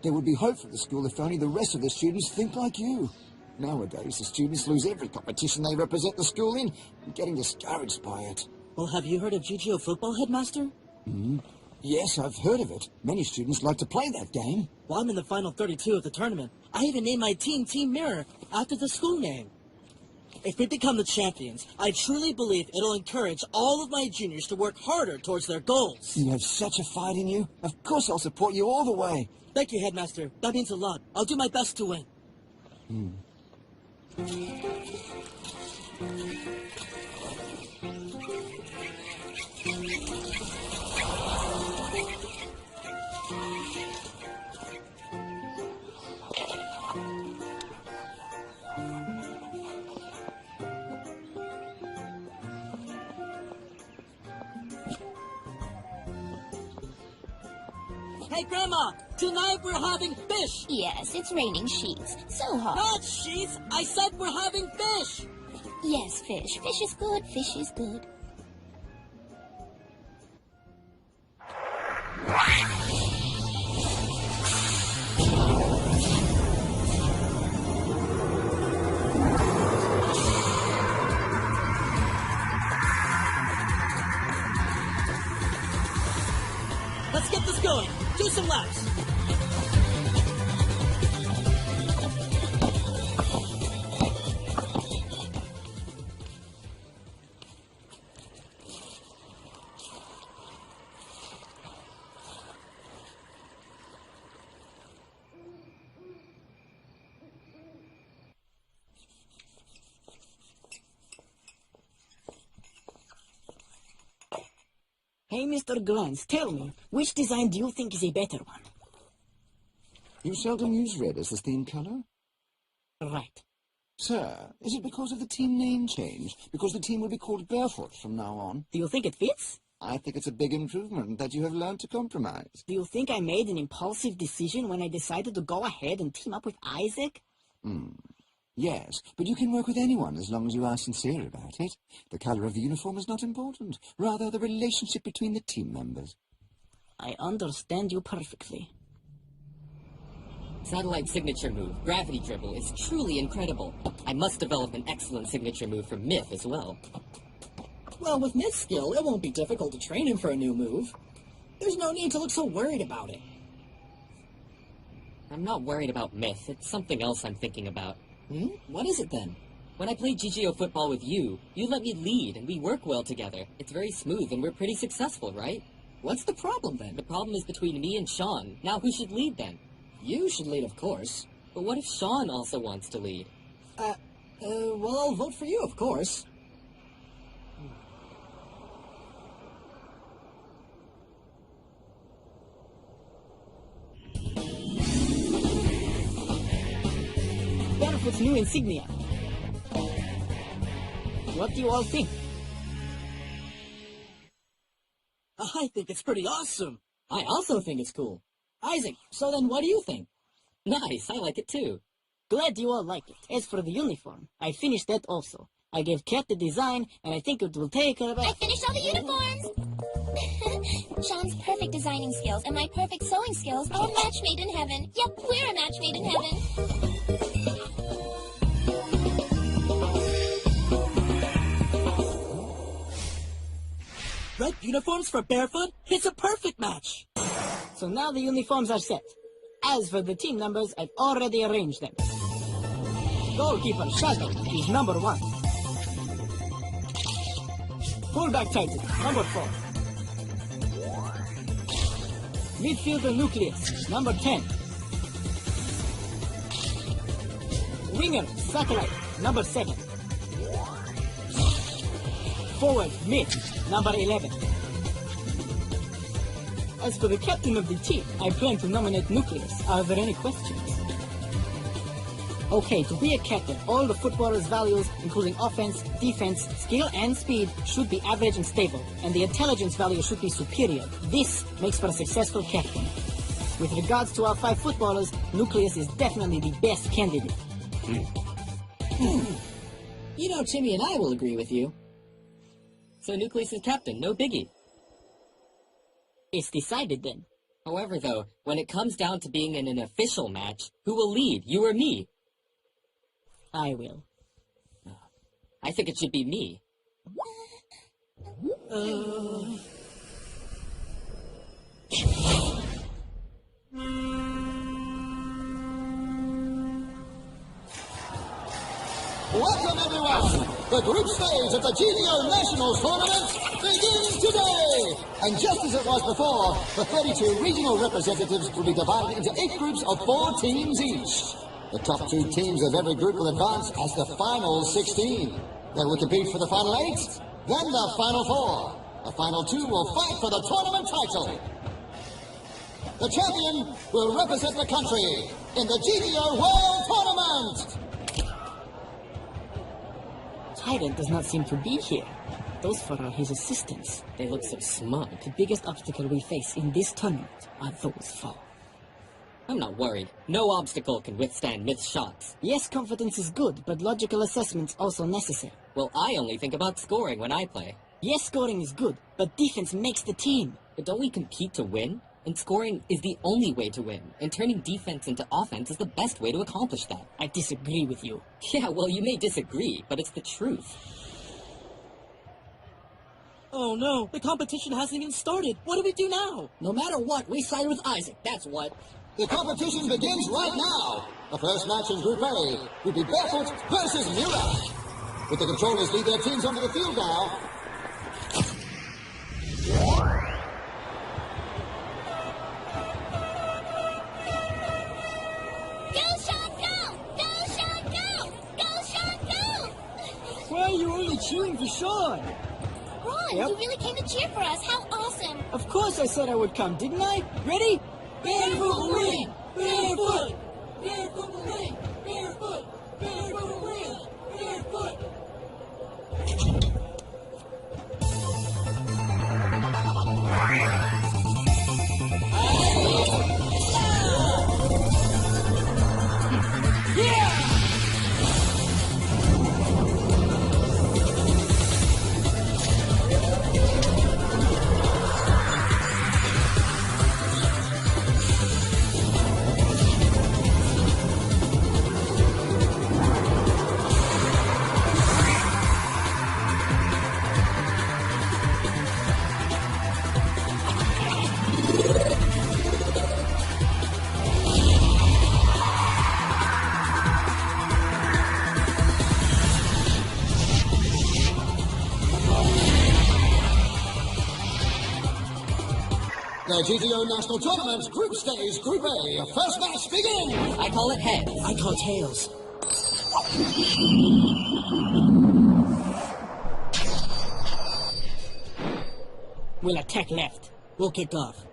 Speaker 10: There would be hope for the school if only the rest of the students think like you. Nowadays, the students lose every competition they represent the school in, and getting discouraged by it.
Speaker 17: Well, have you heard of GGO football, Headmaster?
Speaker 10: Yes, I've heard of it. Many students like to play that game.
Speaker 17: Well, I'm in the final 32 of the tournament. I even named my team Team Mirror after the school name. If we become the champions, I truly believe it'll encourage all of my juniors to work harder towards their goals.
Speaker 10: You have such a fight in you. Of course I'll support you all the way.
Speaker 17: Thank you, Headmaster. That means a lot. I'll do my best to win. Hey, Grandma! Tonight we're having fish!
Speaker 24: Yes, it's raining sheets. So hot.
Speaker 17: Not sheets! I said we're having fish!
Speaker 24: Yes, fish. Fish is good. Fish is good.
Speaker 17: Let's get this going. Do some laps. Hey, Mr. Glance, tell me, which design do you think is a better one?
Speaker 10: You seldom use red as the theme colour?
Speaker 17: Right.
Speaker 10: Sir, is it because of the team name change? Because the team will be called Barefoot from now on?
Speaker 17: Do you think it fits?
Speaker 10: I think it's a big improvement that you have learned to compromise.
Speaker 17: Do you think I made an impulsive decision when I decided to go ahead and team up with Isaac?
Speaker 10: Yes, but you can work with anyone as long as you are sincere about it. The colour of the uniform is not important, rather the relationship between the team members.
Speaker 17: I understand you perfectly.
Speaker 25: Satellite signature move, gravity dribble, is truly incredible. I must develop an excellent signature move for Myth as well.
Speaker 17: Well, with Myth's skill, it won't be difficult to train him for a new move. There's no need to look so worried about it.
Speaker 25: I'm not worried about Myth. It's something else I'm thinking about.
Speaker 17: What is it then?
Speaker 25: When I played GGO football with you, you let me lead and we work well together. It's very smooth and we're pretty successful, right?
Speaker 17: What's the problem then?
Speaker 25: The problem is between me and Sean. Now who should lead then?
Speaker 17: You should lead, of course.
Speaker 25: But what if Sean also wants to lead?
Speaker 17: Well, I'll vote for you, of course. Barefoot's new insignia. What do you all think? I think it's pretty awesome. I also think it's cool. Isaac, so then what do you think?
Speaker 25: Nice, I like it too.
Speaker 17: Glad you all like it. As for the uniform, I finished that also. I gave Kat the design, and I think it will take her about...
Speaker 24: I finished all the uniforms! Sean's perfect designing skills and my perfect sewing skills are a match made in heaven. Yep, we're a match made in heaven.
Speaker 17: Red uniforms for Barefoot? It's a perfect match! So now the uniforms are set. As for the team numbers, I've already arranged them. Goalkeeper Shadow is number 1. Fullback Titan, number 4. Midfielder Nucleus, number 10. Winger Satellite, number 7. Forward Myth, number 11. As for the captain of the team, I plan to nominate Nucleus. Are there any questions? Okay, to be a captain, all the footballers' values, including offense, defense, skill, and speed, should be average and stable, and the intelligence value should be superior. This makes for a successful captain. With regards to our 5 footballers, Nucleus is definitely the best candidate.
Speaker 25: You know, Timmy and I will agree with you. So Nucleus is captain, no biggie.
Speaker 17: It's decided then.
Speaker 25: However, though, when it comes down to being in an official match, who will lead, you or me?
Speaker 17: I will.
Speaker 25: I think it should be me.
Speaker 10: Welcome everyone! The group stage of the GGO Nationals Tournament begins today! And just as it was before, the 32 regional representatives will be divided into 8 groups of 4 teams each. The top 2 teams of every group will advance as the final 16. They will compete for the final 8, then the final 4. The final 2 will fight for the tournament title. The champion will represent the country in the GDO World Tournament.
Speaker 23: Tyrant does not seem to be here. Those four are his assistants.
Speaker 25: They look so smug.
Speaker 23: The biggest obstacle we face in this tournament are those four.
Speaker 25: I'm not worried. No obstacle can withstand Myth's shots.
Speaker 23: Yes, confidence is good, but logical assessment's also necessary.
Speaker 25: Well, I only think about scoring when I play.
Speaker 23: Yes, scoring is good, but defense makes the team.
Speaker 25: But don't we compete to win? And scoring is the only way to win. And turning defense into offense is the best way to accomplish that.
Speaker 23: I disagree with you.
Speaker 25: Yeah, well, you may disagree, but it's the truth.
Speaker 17: Oh no, the competition hasn't even started. What do we do now?
Speaker 23: No matter what, we side with Isaac, that's what.
Speaker 10: The competition begins right now. The first match in Group A will be Barefoot versus Mira. With the controllers lead their teams onto the field now.
Speaker 23: Why are you only cheering for Sean?
Speaker 24: Ron, you really came to cheer for us. How awesome.
Speaker 23: Of course I said I would come, didn't I? Ready? Barefoot will win! Barefoot! Barefoot will win! Barefoot! Barefoot will win! Barefoot! Yeah!
Speaker 10: The GTO National Tournament Group Stage Group A. First match begins!
Speaker 25: I call it heads.
Speaker 23: I call tails. We'll attack left. We'll kick off.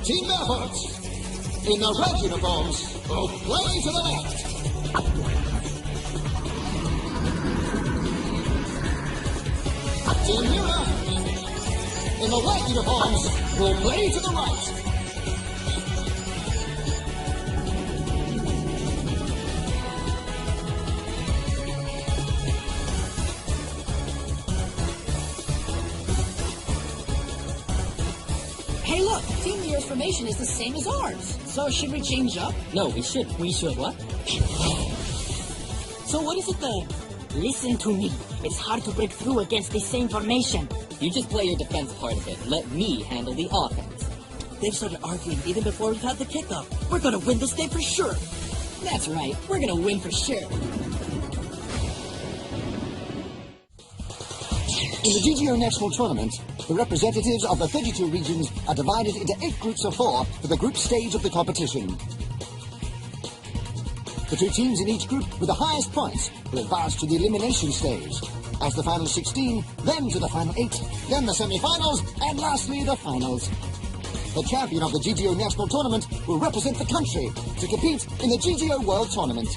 Speaker 10: Team Barefoot, in the red uniforms, will play to the left. Team Mira, in the white uniforms, will play to the right.
Speaker 23: Hey look, Team Mira's formation is the same as ours. So should we change up?
Speaker 25: No, we shouldn't.
Speaker 23: We should what? So what is it then? Listen to me. It's hard to break through against the same formation.
Speaker 25: You just play your defense part of it and let me handle the offense.
Speaker 23: They've started arguing even before we've had the kickoff. We're gonna win this day for sure.
Speaker 25: That's right. We're gonna win for sure.
Speaker 10: In the GTO National Tournament, the representatives of the 32 regions are divided into 8 groups of 4 for the group stage of the competition. The 2 teams in each group with the highest points will advance to the elimination stage. As the final 16, then to the final 8, then the semi-finals, and lastly the finals. The champion of the GTO National Tournament will represent the country to compete in the GTO World Tournament.